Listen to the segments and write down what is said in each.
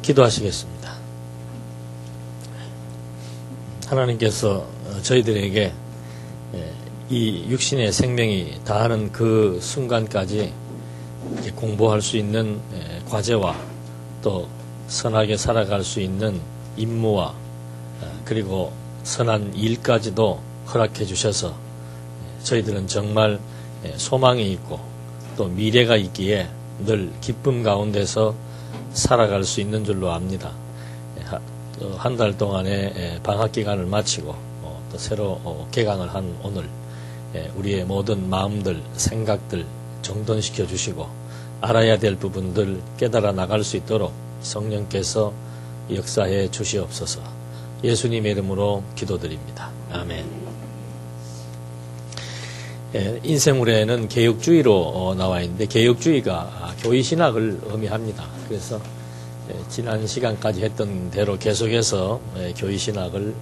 기도하시겠습니다. 하나님께서 저희들에게 이 육신의 생명이 다하는 그 순간까지 공부할 수 있는 과제와 또 선하게 살아갈 수 있는 임무와 그리고 선한 일까지도 허락해 주셔서 저희들은 정말 소망이 있고 또 미래가 있기에 늘 기쁨 가운데서 살아갈 수 있는 줄로 압니다. 한 달 동안의 방학 기간을 마치고 또 새로 개강을 한 오늘 우리의 모든 마음들, 생각들 정돈시켜 주시고 알아야 될 부분들 깨달아 나갈 수 있도록 성령께서 역사해 주시옵소서. 예수님의 이름으로 기도드립니다. 아멘. 인생물에는 개혁주의로 나와 있는데 개혁주의가 교리신학을 의미합니다. 그래서 지난 시간까지 했던 대로 계속해서 교리신학을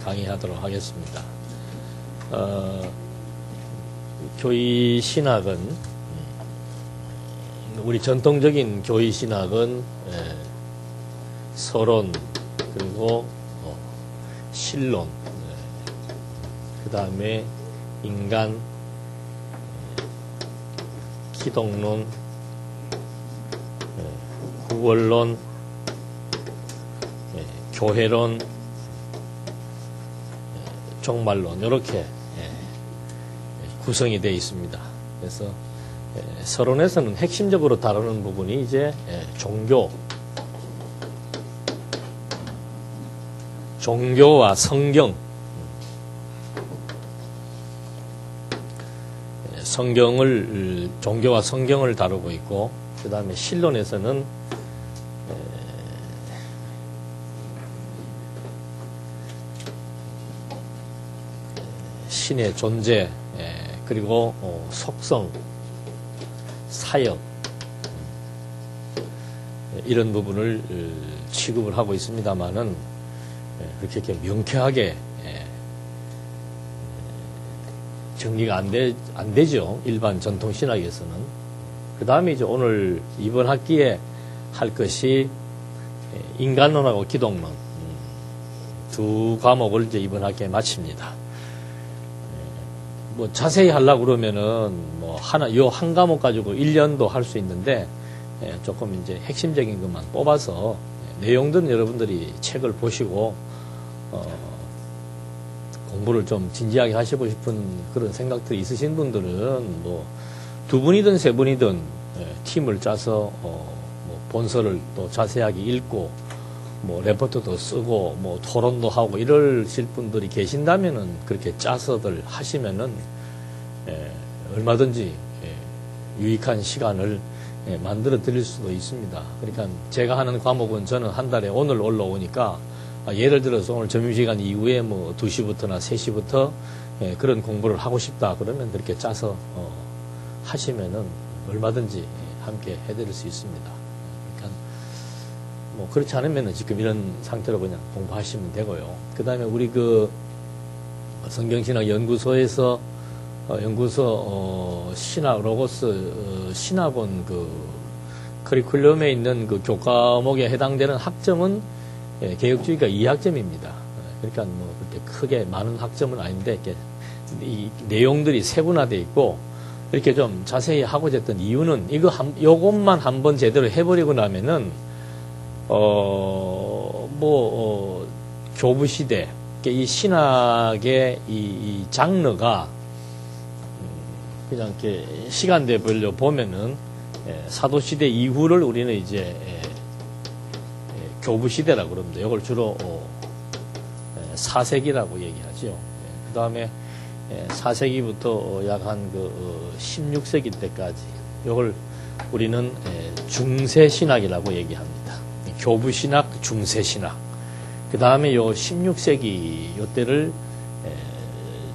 강의하도록 하겠습니다. 교리신학은 우리 전통적인 교리신학은 서론 그리고 신론 그 다음에 인간 기독론 구원론 교회론 종말론 이렇게 구성이 되어 있습니다. 그래서 서론에서는 핵심적으로 다루는 부분이 이제 종교와 성경, 종교와 성경을 다루고 있고, 그 다음에 신론에서는 신의 존재, 그리고 속성, 사역 이런 부분을 취급을 하고 있습니다만은 그렇게 명쾌하게 정리가 안 되죠. 일반 전통 신학에서는. 그 다음에 이제 오늘 이번 학기에 할 것이 인간론하고 기독론 두 과목을 이제 이번 학기에 마칩니다. 뭐 자세히 하려고 그러면은 뭐 요 한 과목 가지고 1년도 할 수 있는데 조금 이제 핵심적인 것만 뽑아서 내용들은 여러분들이 책을 보시고 공부를 좀 진지하게 하시고 싶은 그런 생각들이 있으신 분들은 뭐 두 분이든 세 분이든 팀을 짜서 뭐 본서를 또 자세하게 읽고 뭐 레포트도 쓰고 뭐 토론도 하고 이러실 분들이 계신다면은 그렇게 짜서들 하시면은 얼마든지 유익한 시간을 만들어 드릴 수도 있습니다. 그러니까 제가 하는 과목은 저는 한 달에 오늘 올라오니까 예를 들어서 오늘 점심시간 이후에 뭐 2시부터나 3시부터 그런 공부를 하고 싶다 그러면 그렇게 짜서 하시면은 얼마든지 함께 해드릴 수 있습니다. 그러니까 뭐 그렇지 않으면은 지금 이런 상태로 그냥 공부하시면 되고요. 그 다음에 우리 그 성경신학 연구소에서 신학 로고스 신학원 그 커리큘럼에 있는 그 교과목에 해당되는 학점은 개혁주의가 2학점입니다. 그러니까 뭐 그렇게 크게 많은 학점은 아닌데 이렇게 이 내용들이 세분화되어 있고 이렇게 좀 자세히 하고자 했던 이유는 요것만 한번 제대로 해버리고 나면은 교부 시대 이 신학의 이 장르가 그냥 이렇게 시간대별로 보면은 사도 시대 이후를 우리는 이제 교부 시대라고 그럽니다. 이걸 주로 4세기라고 얘기하죠. 그 다음에 4세기부터 약 한 16세기 때까지 이걸 우리는 중세신학이라고 얘기합니다. 교부신학, 중세신학. 그 다음에 요 16세기 요때를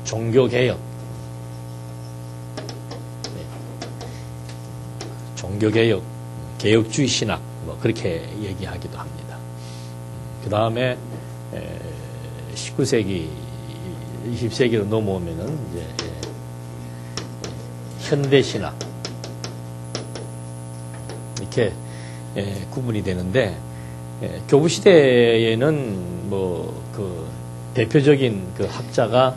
종교개혁, 종교개혁, 개혁주의 신학 뭐 그렇게 얘기하기도 합니다. 그 다음에 19세기, 20세기로 넘어오면은 이제 현대신학 이렇게 구분이 되는데 교부 시대에는 뭐 그 대표적인 그 학자가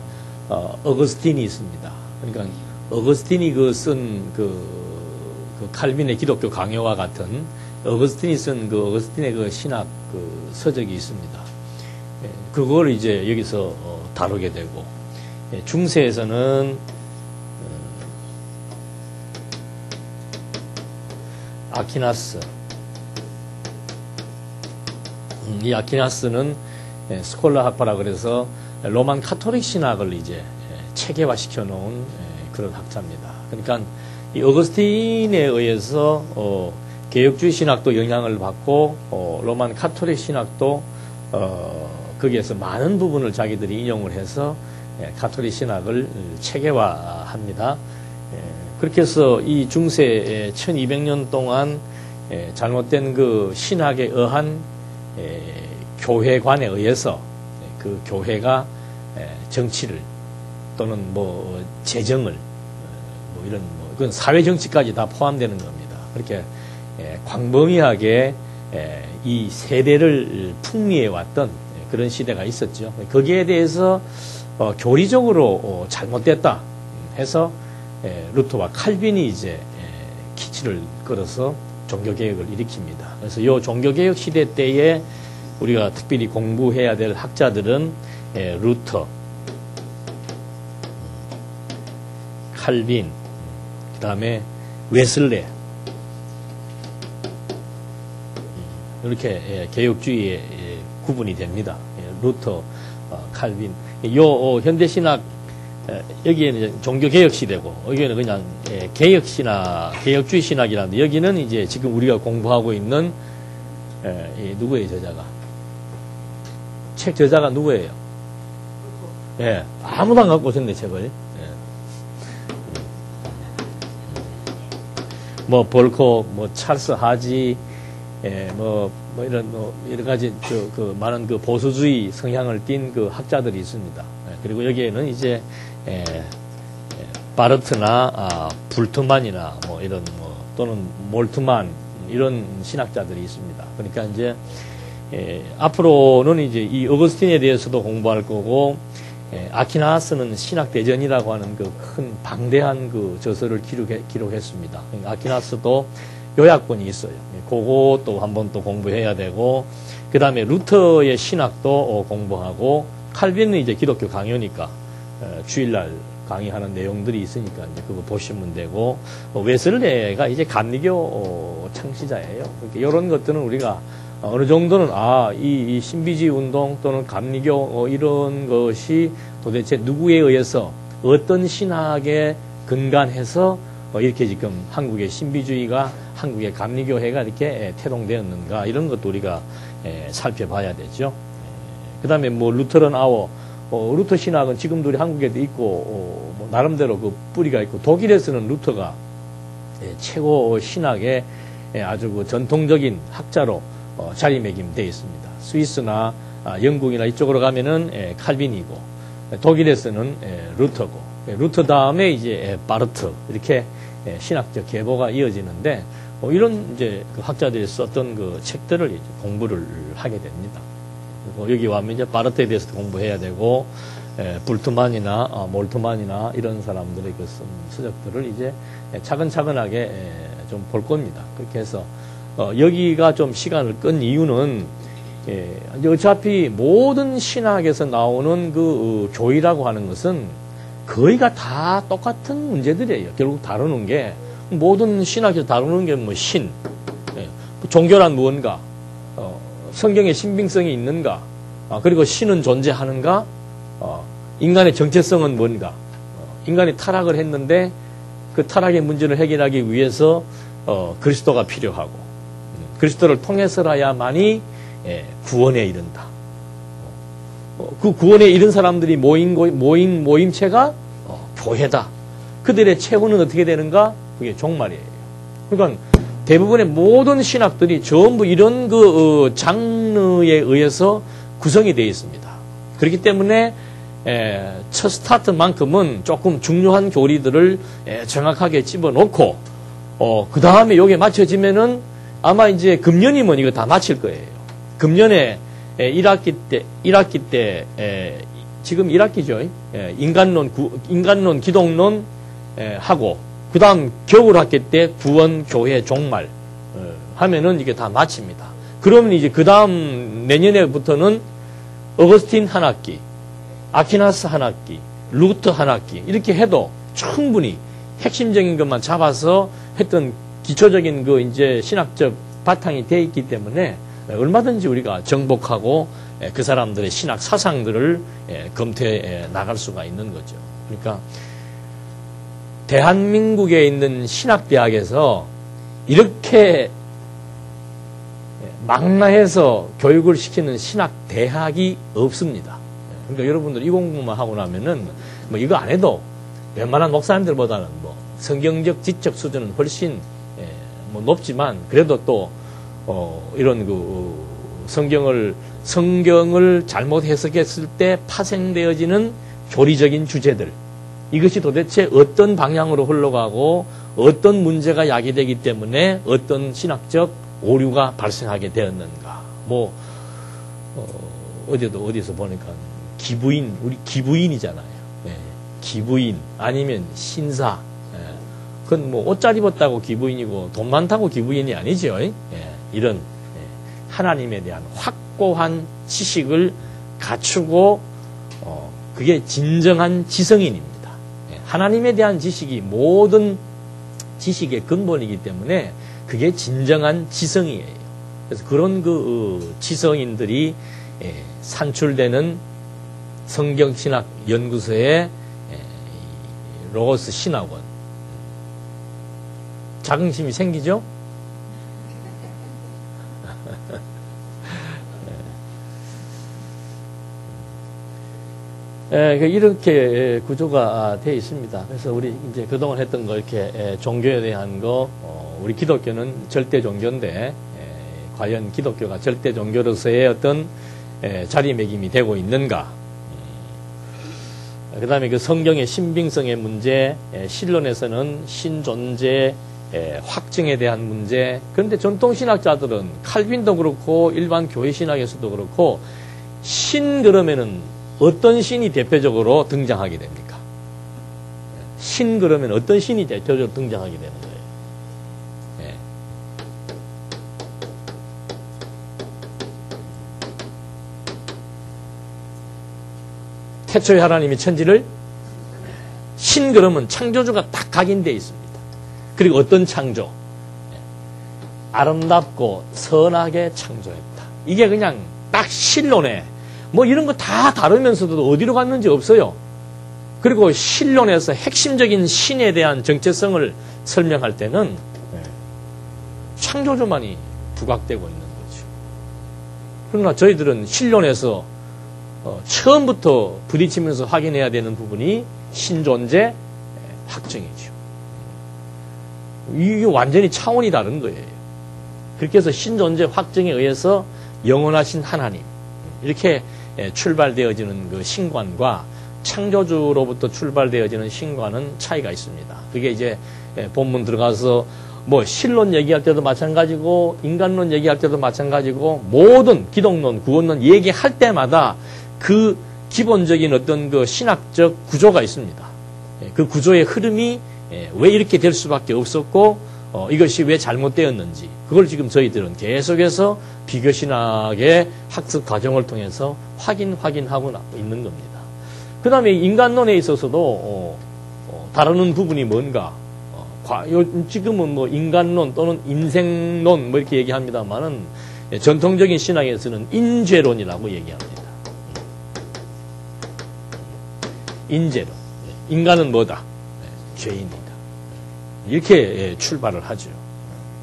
어거스틴이 있습니다. 그러니까 어거스틴이 그 칼빈의 기독교 강요와 같은 어거스틴이 쓴 그 어거스틴의 그 신학 그 서적이 있습니다. 그걸 이제 여기서 다루게 되고, 중세에서는 아퀴나스, 이 아퀴나스는 스콜라 학파라 그래서 로만 카톨릭 신학을 이제 체계화시켜 놓은 그런 학자입니다. 그러니까 이 어거스틴에 의해서 개혁주의 신학도 영향을 받고 로만 카톨릭 신학도 거기에서 많은 부분을 자기들이 인용을 해서 카톨릭 신학을 체계화합니다. 그렇게 해서 이 중세 1200년 동안 잘못된 그 신학에 의한 교회관에 의해서 그 교회가 정치를 또는 뭐 재정을 뭐 이런 뭐 그건 사회 정치까지 다 포함되는 겁니다. 그렇게 광범위하게 이 세대를 풍미해 왔던 그런 시대가 있었죠. 거기에 대해서 교리적으로 잘못됐다 해서 루터와 칼빈이 이제 키치를 끌어서 종교개혁을 일으킵니다. 그래서 이 종교개혁 시대 때에 우리가 특별히 공부해야 될 학자들은 루터, 칼빈, 그 다음에 웨슬레, 이렇게 개혁주의에 구분이 됩니다. 루터, 칼빈. 요 현대신학 여기에는 종교개혁 시대고 여기에는 그냥 개혁신학, 개혁주의 신학이라는데 여기는 이제 지금 우리가 공부하고 있는 누구예요 저자가? 책 저자가 누구예요? 예, 아무도 안 갖고 오셨네 책을. 예. 뭐 볼코, 뭐 찰스 하지, 뭐 이런 여러 가지 그 많은 그 보수주의 성향을 띤 그 학자들이 있습니다. 그리고 여기에는 이제 바르트나 불트만이나 뭐 이런 뭐 또는 몰트만 이런 신학자들이 있습니다. 그러니까 이제 앞으로는 이제 이 어거스틴에 대해서도 공부할 거고 아퀴나스는 신학대전이라고 하는 그 큰 방대한 그 저서를 기록했습니다. 그러니까 아퀴나스도 요약본이 있어요. 그것도 한번 또 공부해야 되고 그 다음에 루터의 신학도 공부하고 칼빈은 이제 기독교 강요니까 주일날 강의하는 내용들이 있으니까 이제 그거 보시면 되고 웨슬레가 이제 감리교 창시자예요. 그러니까 이런 것들은 우리가 어느 정도는 이 신비주의 운동 또는 감리교 이런 것이 도대체 누구에 의해서 어떤 신학에 근간해서 이렇게 지금 한국의 신비주의가 한국의 감리교회가 이렇게 태동되었는가 이런 것도 우리가 살펴봐야 되죠. 그 다음에 뭐 루터런 아워 루터 신학은 지금도 우리 한국에도 있고 뭐 나름대로 그 뿌리가 있고 독일에서는 루터가 최고 신학의 아주 그 전통적인 학자로 자리매김되어 있습니다. 스위스나 영국이나 이쪽으로 가면은 칼빈이고 독일에서는 루터고 루터 다음에 이제 바르트 이렇게 신학적 계보가 이어지는데 이런 이제 그 학자들이 썼던 그 책들을 이제 공부를 하게 됩니다. 그리고 여기 와면 이제 바르트에 대해서 공부해야 되고 불트만이나 몰트만이나 이런 사람들의 그 서적들을 이제 차근차근하게 좀 볼 겁니다. 그렇게 해서 여기가 좀 시간을 끈 이유는 어차피 모든 신학에서 나오는 그 교리라고 하는 것은 거의가 다 똑같은 문제들이에요. 결국 다루는 게 모든 신학에서 다루는 게 뭐 종교란 무언가, 성경에 신빙성이 있는가, 그리고 신은 존재하는가, 인간의 정체성은 뭔가, 인간이 타락을 했는데 그 타락의 문제를 해결하기 위해서 그리스도가 필요하고 그리스도를 통해서라야만이 구원에 이른다. 그 구원에 이른 사람들이 모임체가 교회다. 그들의 최후는 어떻게 되는가? 그게 종말이에요. 그러니까 대부분의 모든 신학들이 전부 이런 그 장르에 의해서 구성이 되어 있습니다. 그렇기 때문에 첫 스타트만큼은 조금 중요한 교리들을 정확하게 집어넣고 그 다음에 요게 맞춰지면은 아마 이제 금년이면 이거 다 마칠 거예요. 금년에 1학기 때 지금 1학기죠. 인간론, 기독론 하고 그 다음 겨울학기 때 구원, 교회, 종말 하면은 이게 다 마칩니다. 그러면 이제 그 다음 내년에부터는 어거스틴 한 학기, 아퀴나스 한 학기, 루터 한 학기 이렇게 해도 충분히 핵심적인 것만 잡아서 했던 기초적인 그 이제 신학적 바탕이 돼 있기 때문에 얼마든지 우리가 정복하고 그 사람들의 신학 사상들을 검토해 나갈 수가 있는 거죠. 그러니까 대한민국에 있는 신학대학에서 이렇게 망라해서 교육을 시키는 신학대학이 없습니다. 그러니까 여러분들 이 공부만 하고 나면은 뭐 이거 안 해도 웬만한 목사님들보다는 뭐 성경적 지적 수준은 훨씬 뭐 높지만 그래도 또 이런 그 성경을 잘못 해석했을 때 파생되어지는 교리적인 주제들 이것이 도대체 어떤 방향으로 흘러가고 어떤 문제가 야기되기 때문에 어떤 신학적 오류가 발생하게 되었는가. 뭐 어디서 보니까 우리 기부인이잖아요. 기부인 아니면 신사. 그건 뭐 옷 잘 입었다고 기부인이고 돈 많다고 기부인이 아니죠. 이런 하나님에 대한 확고한 지식을 갖추고 그게 진정한 지성인입니다. 하나님에 대한 지식이 모든 지식의 근본이기 때문에 그게 진정한 지성이에요. 그래서 그런 그 지성인들이 산출되는 성경신학 연구소의 로고스 신학원 자긍심이 생기죠? 이렇게 구조가 되어 있습니다. 그래서 우리 이제 그동안 했던 거 이렇게 종교에 대한 거, 우리 기독교는 절대 종교인데, 과연 기독교가 절대 종교로서의 어떤 자리매김이 되고 있는가? 그 다음에 그 성경의 신빙성의 문제, 신론에서는 신존재 확증에 대한 문제. 그런데 전통신학자들은 칼빈도 그렇고 일반 교회신학에서도 그렇고 신 그러면은 어떤 신이 대표적으로 등장하게 됩니까? 신 그러면 어떤 신이 대표적으로 등장하게 되는 거예요? 태초에 하나님이 천지를 신 그러면 창조주가 딱 각인되어 있습니다. 그리고 어떤 창조? 아름답고 선하게 창조했다. 이게 그냥 딱 신론에 뭐 이런 거 다 다루면서도 어디로 갔는지 없어요. 그리고 신론에서 핵심적인 신에 대한 정체성을 설명할 때는 창조주만이 부각되고 있는 거죠. 그러나 저희들은 신론에서 처음부터 부딪히면서 확인해야 되는 부분이 신존재 확증이죠. 이게 완전히 차원이 다른 거예요. 그렇게 해서 신존재 확증에 의해서 영원하신 하나님 이렇게 출발되어지는 그 신관과 창조주로부터 출발되어지는 신관은 차이가 있습니다. 그게 이제 본문 들어가서 뭐 신론 얘기할 때도 마찬가지고 인간론 얘기할 때도 마찬가지고 모든 기독론, 구원론 얘기할 때마다 그 기본적인 어떤 그 신학적 구조가 있습니다. 그 구조의 흐름이 왜 이렇게 될 수밖에 없었고 이것이 왜 잘못되었는지 그걸 지금 저희들은 계속해서 비교신학의 학습 과정을 통해서 확인하고 있는 겁니다. 그 다음에 인간론에 있어서도 다루는 부분이 뭔가 지금은 뭐 인간론 또는 인생론 뭐 이렇게 얘기합니다만은 전통적인 신학에서는 인죄론이라고 얘기합니다. 인죄론. 인간은 뭐다? 죄인이다. 이렇게 출발을 하죠.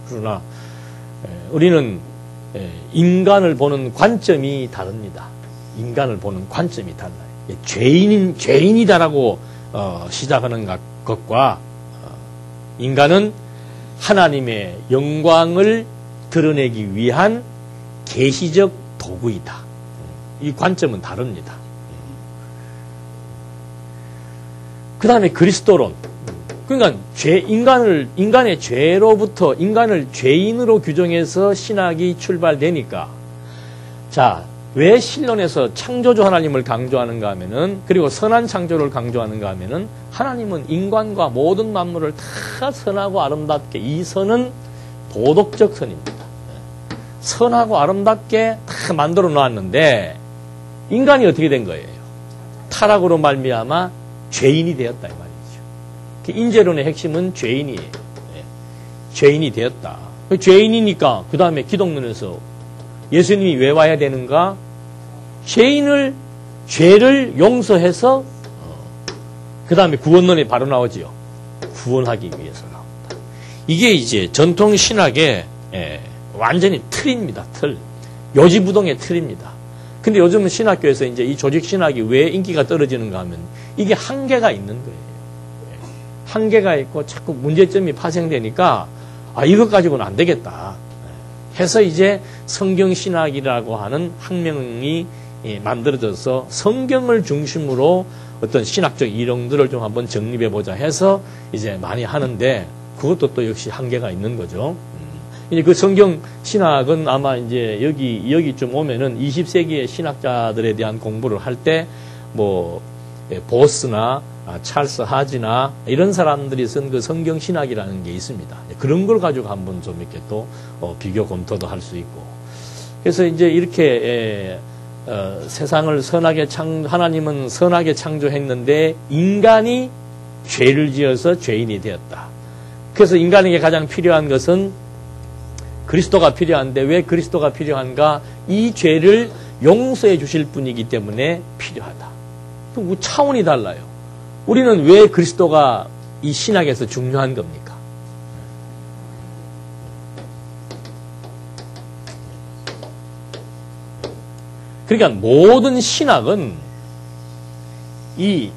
그러나 우리는 인간을 보는 관점이 다릅니다. 인간을 보는 관점이 달라요. 죄인이다라고 시작하는 것과 인간은 하나님의 영광을 드러내기 위한 계시적 도구이다. 이 관점은 다릅니다. 그 다음에 그리스도론. 그러니까 인간의 죄로부터 인간을 죄인으로 규정해서 신학이 출발되니까 자, 왜 신론에서 창조주 하나님을 강조하는가 하면은, 그리고 선한 창조를 강조하는가 하면은, 하나님은 인간과 모든 만물을 다 선하고 아름답게, 이 선은 도덕적 선입니다. 선하고 아름답게 다 만들어 놓았는데, 인간이 어떻게 된 거예요? 타락으로 말미암아 죄인이 되었다 이 말이죠. 인재론의 핵심은 죄인이에요. 죄인이 되었다. 죄인이니까 그 다음에 기독론에서 예수님이 왜 와야 되는가? 죄를 용서해서 그 다음에 구원론에 바로 나오지요. 구원하기 위해서 나옵니다. 이게 이제 전통 신학의 완전히 틀입니다. 틀. 요지부동의 틀입니다. 근데 요즘은 신학교에서 이제 이 조직 신학이 왜 인기가 떨어지는가 하면 이게 한계가 있는 거예요. 한계가 있고 자꾸 문제점이 파생되니까 이것 가지고는 안 되겠다 해서 이제 성경신학이라고 하는 학명이 만들어져서 성경을 중심으로 어떤 신학적 이론들을 좀 한번 정립해보자 해서 이제 많이 하는데 그것도 또 역시 한계가 있는 거죠. 이제 그 성경 신학은 아마 이제 여기쯤 오면은 20세기의 신학자들에 대한 공부를 할 때 보스나 찰스 하지나 이런 사람들이 쓴 그 성경 신학이라는 게 있습니다. 그런 걸 가지고 한번 좀 이렇게 또 비교 검토도 할 수 있고. 그래서 이제 이렇게 세상을 하나님은 선하게 창조했는데 인간이 죄를 지어서 죄인이 되었다. 그래서 인간에게 가장 필요한 것은 그리스도가 필요한데 왜 그리스도가 필요한가? 이 죄를 용서해 주실 분이기 때문에 필요하다. 그 차원이 달라요. 우리는 왜 그리스도가 이 신학에서 중요한 겁니까? 그러니까 모든 신학은 이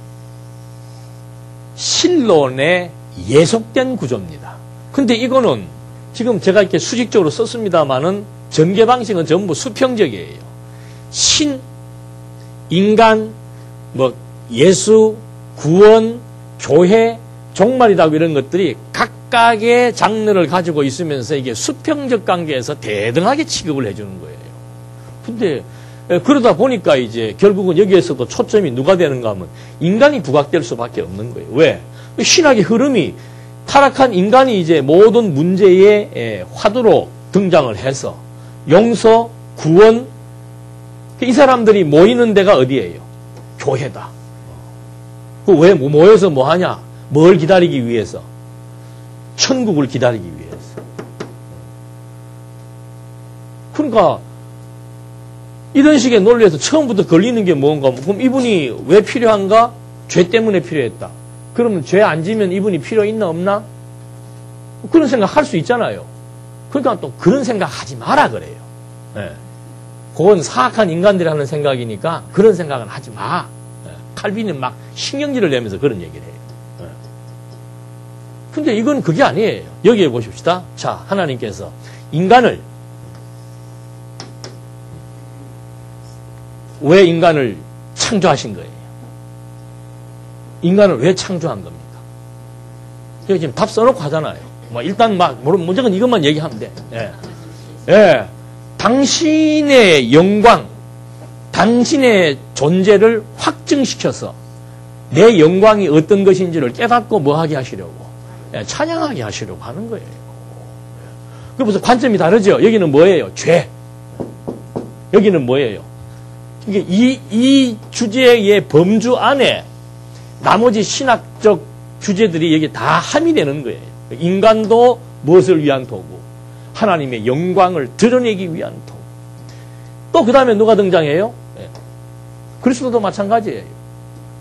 신론에 예속된 구조입니다. 근데 이거는 지금 제가 이렇게 수직적으로 썼습니다만은 전개 방식은 전부 수평적이에요. 인간, 예수, 구원, 교회, 종말이라고 이런 것들이 각각의 장르를 가지고 있으면서 이게 수평적 관계에서 대등하게 취급을 해주는 거예요. 근데 그러다 보니까 이제 결국은 여기에서도 초점이 누가 되는가 하면 인간이 부각될 수밖에 없는 거예요. 왜? 신학의 흐름이 타락한 인간이 이제 모든 문제의 화두로 등장을 해서 용서, 구원, 이 사람들이 모이는 데가 어디예요? 교회다. 왜 모여서 뭐 하냐? 뭘 기다리기 위해서? 천국을 기다리기 위해서. 그러니까 이런 식의 논리에서 처음부터 걸리는 게 뭔가? 그럼 이분이 왜 필요한가? 죄 때문에 필요했다. 그러면 죄 안 지면 이분이 필요 있나 없나? 그런 생각 할 수 있잖아요. 그러니까 또 그런 생각 하지 마라 그래요. 네. 그건 사악한 인간들이 하는 생각이니까 그런 생각은 하지 마. 네. 칼빈은 막 신경질을 내면서 그런 얘기를 해요. 네. 근데 이건 그게 아니에요. 여기에 보십시다. 자, 하나님께서 인간을 왜 인간을 창조하신 거예요? 인간을 왜 창조한 겁니까? 여기 지금 답 써놓고 하잖아요. 일단 무조건 이것만 얘기하면 돼. 예. 예. 당신의 영광, 당신의 존재를 확증시켜서 내 영광이 어떤 것인지를 깨닫고 뭐 하게 하시려고? 예, 찬양하게 하시려고 하는 거예요. 그래서 관점이 다르죠? 여기는 뭐예요? 죄. 여기는 뭐예요? 이 주제의 범주 안에 나머지 신학적 주제들이 여기 다 함의되는 거예요. 인간도 무엇을 위한 도구? 하나님의 영광을 드러내기 위한 도구. 또 그 다음에 누가 등장해요? 그리스도도 마찬가지예요.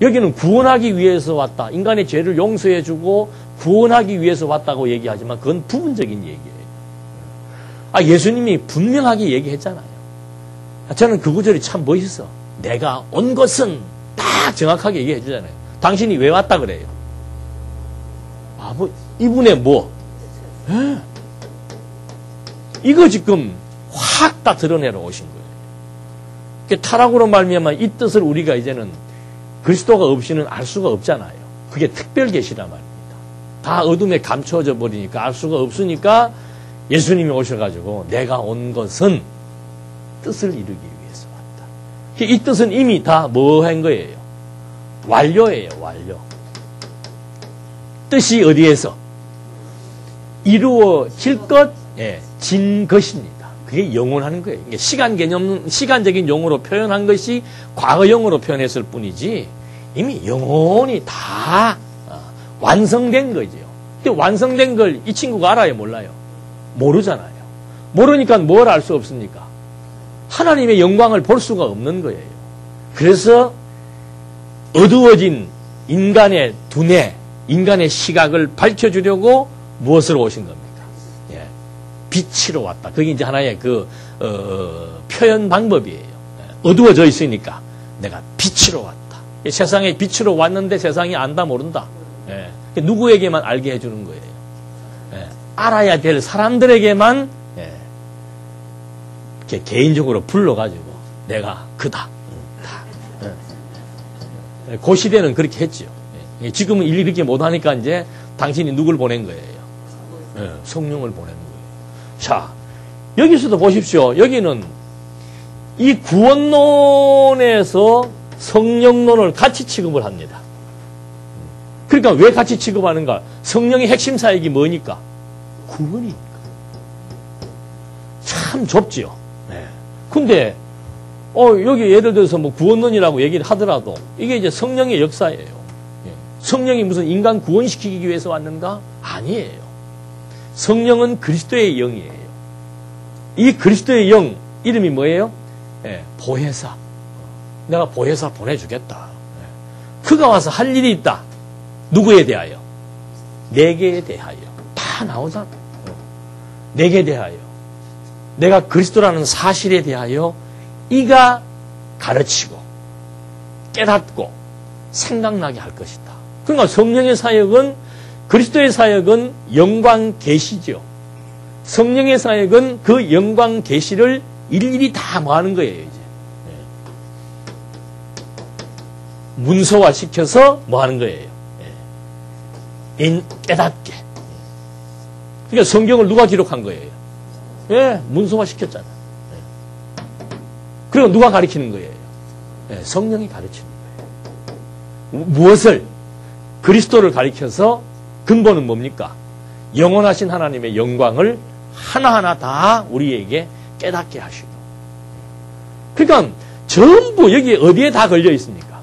여기는 구원하기 위해서 왔다. 인간의 죄를 용서해주고 구원하기 위해서 왔다고 얘기하지만 그건 부분적인 얘기예요. 예수님이 분명하게 얘기했잖아요. 저는 그 구절이 참 멋있어. 내가 온 것은 딱 정확하게 얘기해 주잖아요. 당신이 왜 왔다 그래요? 이분의 뭐? 이거 지금 확 다 드러내러 오신 거예요. 타락으로 말미암아 이 뜻을 우리가 이제는 그리스도가 없이는 알 수가 없잖아요. 그게 특별 계시란 말입니다. 다 어둠에 감춰져 버리니까 알 수가 없으니까 예수님이 오셔가지고 내가 온 것은 뜻을 이루기 위해서. 이 뜻은 이미 다 뭐 한 거예요? 완료예요, 완료. 뜻이 어디에서? 이루어질 것, 예, 진 것입니다. 그게 영원하는 거예요. 시간 개념, 시간적인 용어로 표현한 것이 과거형으로 표현했을 뿐이지 이미 영원히 다 완성된 거죠. 근데 완성된 걸 이 친구가 알아요, 몰라요? 모르잖아요. 모르니까 뭘 알 수 없습니까? 하나님의 영광을 볼 수가 없는 거예요. 그래서 어두워진 인간의 두뇌, 인간의 시각을 밝혀주려고 무엇을 오신 겁니까? 예, 빛으로 왔다. 그게 이제 하나의 표현 방법이에요. 어두워져 있으니까 내가 빛으로 왔다. 세상에 빛으로 왔는데 세상이 안다 모른다. 예, 누구에게만 알게 해주는 거예요. 예, 알아야 될 사람들에게만 이렇게 개인적으로 불러가지고 내가 그다. 그 시대는 그렇게 했죠. 지금은 일일이 그렇게 못하니까 이제 당신이 누굴 보낸 거예요? 성령을 보낸 거예요. 자, 여기서도 보십시오. 여기는 이 구원론에서 성령론을 같이 취급을 합니다. 그러니까 왜 같이 취급하는가? 성령의 핵심 사역이 뭐니까? 구원이니까. 참 좁지요. 근데 여기 예를 들어서 뭐 구원론이라고 얘기를 하더라도 이게 이제 성령의 역사예요. 성령이 무슨 인간 구원시키기 위해서 왔는가? 아니에요. 성령은 그리스도의 영이에요. 이 그리스도의 영 이름이 뭐예요? 보혜사. 내가 보혜사 보내주겠다. 그가 와서 할 일이 있다. 누구에 대하여? 내게 대하여. 다 나오잖아. 내게 대하여. 내가 그리스도라는 사실에 대하여 이가 가르치고 깨닫고 생각나게 할 것이다. 그러니까 성령의 사역은, 그리스도의 사역은 영광 계시죠. 성령의 사역은 그 영광 계시를 일일이 다 뭐 하는 거예요, 이제. 문서화 시켜서 뭐 하는 거예요? 깨닫게. 그러니까 성경을 누가 기록한 거예요? 문서화 시켰잖아요. 그리고 누가 가르치는 거예요? 성령이 가르치는 거예요. 무엇을? 그리스도를 가르쳐서 근본은 뭡니까? 영원하신 하나님의 영광을 하나하나 다 우리에게 깨닫게 하시고. 그러니까 전부 여기 어디에 다 걸려 있습니까?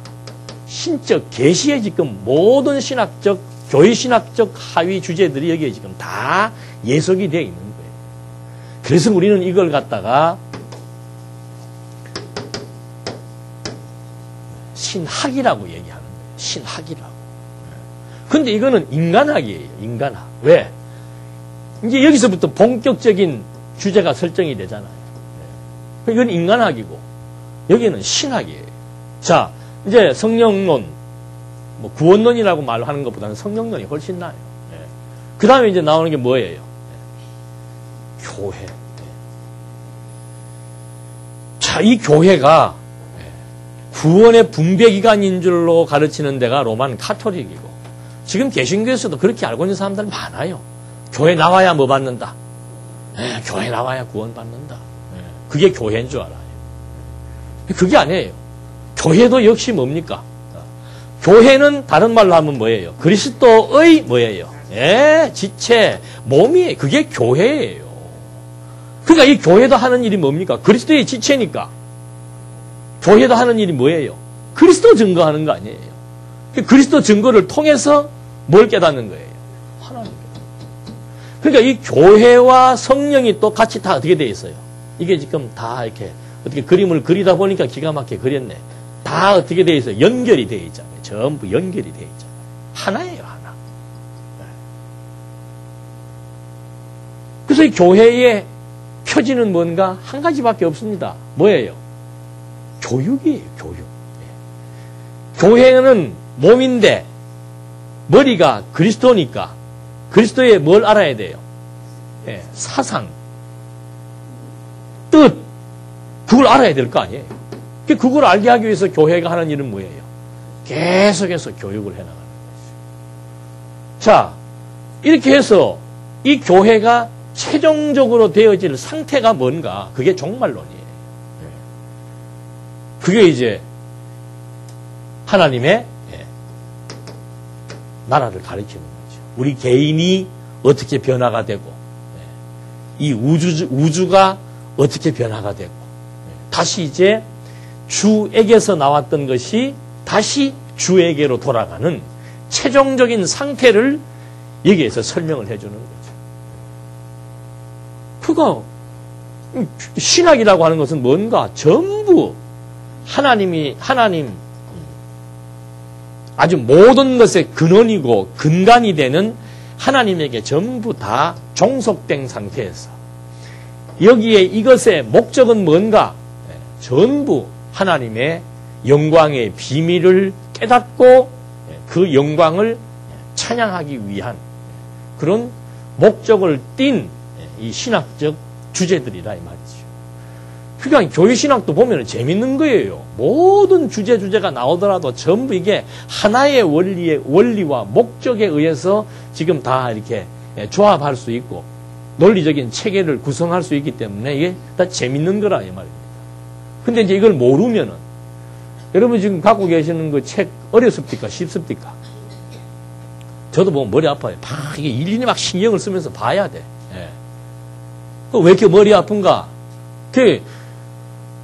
신적 계시에 지금 모든 신학적, 교회 신학적 하위 주제들이 여기에 지금 다 예속이 되어 있는 거예요. 그래서 우리는 이걸 갖다가 신학이라고 얘기하는 거예요. 신학이라고. 근데 이거는 인간학이에요. 인간학. 왜? 이제 여기서부터 본격적인 주제가 설정이 되잖아요. 이건 인간학이고 여기는 신학이에요. 자, 이제 성령론, 뭐 구원론이라고 말하는 것보다는 성령론이 훨씬 나아요. 그 다음에 이제 나오는 게 뭐예요? 교회. 자, 이 교회가 구원의 분배기관인 줄로 가르치는 데가 로만 카톨릭이고, 지금 개신교에서도 그렇게 알고 있는 사람들 많아요. 교회 나와야 뭐 받는다? 교회 나와야 구원 받는다. 그게 교회인 줄 알아요. 그게 아니에요. 교회도 역시 뭡니까? 교회는 다른 말로 하면 뭐예요? 그리스도의 뭐예요? 지체, 몸이에요. 그게 교회예요. 그러니까 이 교회도 하는 일이 뭡니까? 그리스도의 지체니까. 교회도 하는 일이 뭐예요? 그리스도 증거하는 거 아니에요. 그리스도 증거를 통해서 뭘 깨닫는 거예요? 하나님. 그러니까 이 교회와 성령이 또 같이 다 어떻게 되어 있어요? 이게 지금 다 이렇게 어떻게 그림을 그리다 보니까 기가 막히게 그렸네. 다 어떻게 되어 있어요? 연결이 되어 있잖아요. 전부 연결이 되어 있잖아요. 하나예요, 하나. 그래서 이 교회의 표지는 뭔가 한 가지밖에 없습니다. 뭐예요? 교육이에요, 교육. 교회는 몸인데 머리가 그리스도니까 그리스도의 뭘 알아야 돼요? 사상, 뜻, 그걸 알아야 될 거 아니에요. 그걸 알게 하기 위해서 교회가 하는 일은 뭐예요? 계속해서 교육을 해나가는 거죠. 자, 이렇게 해서 이 교회가 최종적으로 되어질 상태가 뭔가, 그게 종말론이에요. 그게 이제 하나님의 나라를 가리키는 거죠. 우리 개인이 어떻게 변화가 되고 이 우주가 어떻게 변화가 되고 다시 이제 주에게서 나왔던 것이 다시 주에게로 돌아가는 최종적인 상태를 여기에서 설명을 해주는 거죠. 그거 신학이라고 하는 것은 뭔가 전부 하나님 아주 모든 것의 근원이고 근간이 되는 하나님에게 전부 다 종속된 상태에서 여기에 이것의 목적은 뭔가 전부 하나님의 영광의 비밀을 깨닫고 그 영광을 찬양하기 위한 그런 목적을 띤 이 신학적 주제들이라 이 말이죠. 그러니까 교회 신학도 보면 재밌는 거예요. 모든 주제가 나오더라도 전부 이게 하나의 원리와 목적에 의해서 지금 다 이렇게 조합할 수 있고 논리적인 체계를 구성할 수 있기 때문에 이게 다 재밌는 거라 이 말입니다. 근데 이제 이걸 모르면은 여러분 지금 갖고 계시는 그 책 어렵습니까? 쉽습니까? 저도 보면 머리 아파요. 막 이게 일일이 막 신경을 쓰면서 봐야 돼. 예. 왜 이렇게 머리 아픈가? 그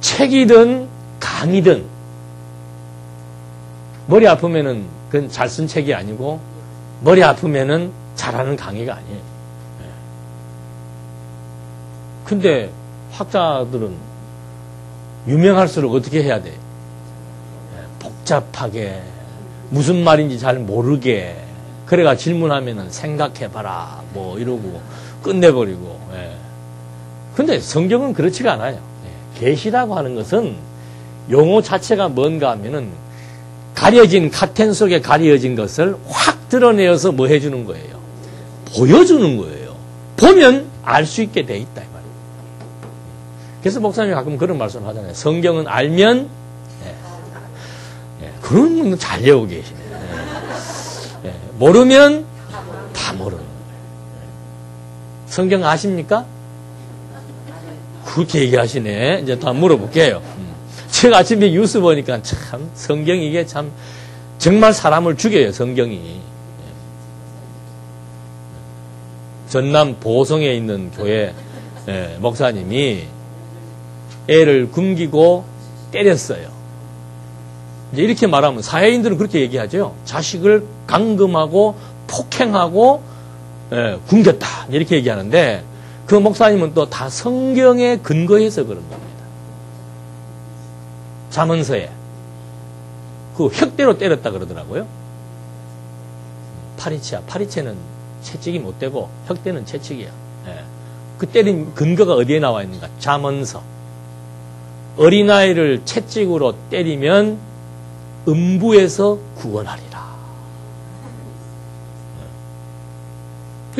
책이든 강의든 머리 아프면은 그건 잘 쓴 책이 아니고 머리 아프면은 잘하는 강의가 아니에요. 예. 근데 학자들은 유명할수록 어떻게 해야 돼? 복잡하게 무슨 말인지 잘 모르게 그래가 질문하면은 생각해봐라 뭐 이러고 끝내버리고. 예. 근데 성경은 그렇지가 않아요. 예. 계시라고 하는 것은 용어 자체가 뭔가 하면은 가려진 카텐 속에 가려진 것을 확 드러내어서 뭐 해주는 거예요? 보여주는 거예요. 보면 알 수 있게 돼 있다 이 말이에요. 그래서 목사님이 가끔 그런 말씀을 하잖아요. 성경은 알면 그런 분은 잘 외우고 계시네. 모르면 다 모르는 거예요. 성경 아십니까? 그렇게 얘기하시네. 이제 다 물어볼게요. 제가 아침에 뉴스 보니까 참 성경이 이게 참 정말 사람을 죽여요. 성경이. 전남 보성에 있는 교회 목사님이 애를 굶기고 때렸어요. 이제 이렇게 말하면 사회인들은 그렇게 얘기하죠. 자식을 감금하고 폭행하고 굶겼다 이렇게 얘기하는데 그 목사님은 또 다 성경에 근거해서 그런 겁니다. 잠언서에 그 혁대로 때렸다 그러더라고요. 파리채는 채찍이 못 되고 혁대는 채찍이야. 그 때린 근거가 어디에 나와 있는가? 잠언서. 어린아이를 채찍으로 때리면 음부에서 구원하리라.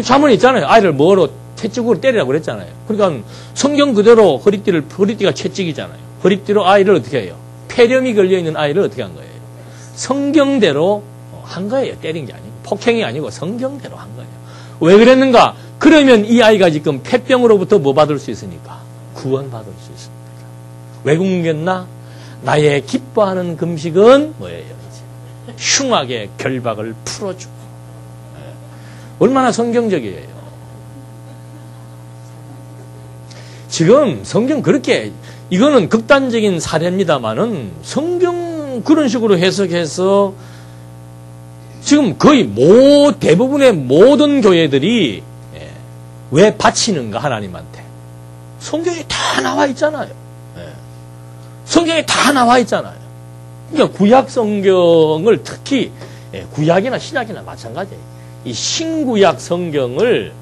잠언이 있잖아요. 아이를 뭐로 채찍으로 때리라고 그랬잖아요. 그러니까 성경 그대로 허리띠가 채찍이잖아요. 허리띠로 아이를 어떻게 해요? 폐렴이 걸려있는 아이를 어떻게 한 거예요? 성경대로 한 거예요. 때린 게 아니고. 폭행이 아니고 성경대로 한 거예요. 왜 그랬는가? 그러면 이 아이가 지금 폐병으로부터 뭐 받을 수 있으니까? 구원받을 수 있습니다. 왜 굶겼나? 나의 기뻐하는 금식은 뭐예요? 이제 흉악의 결박을 풀어주고. 얼마나 성경적이에요. 지금 성경 그렇게 이거는 극단적인 사례입니다만은 성경 그런 식으로 해석해서 지금 거의 대부분의 모든 교회들이 왜 바치는가 하나님한테 성경에 다 나와 있잖아요. 성경에 다 나와 있잖아요. 그러니까 구약 성경을 특히 구약이나 신약이나 마찬가지예요. 이 신구약 성경을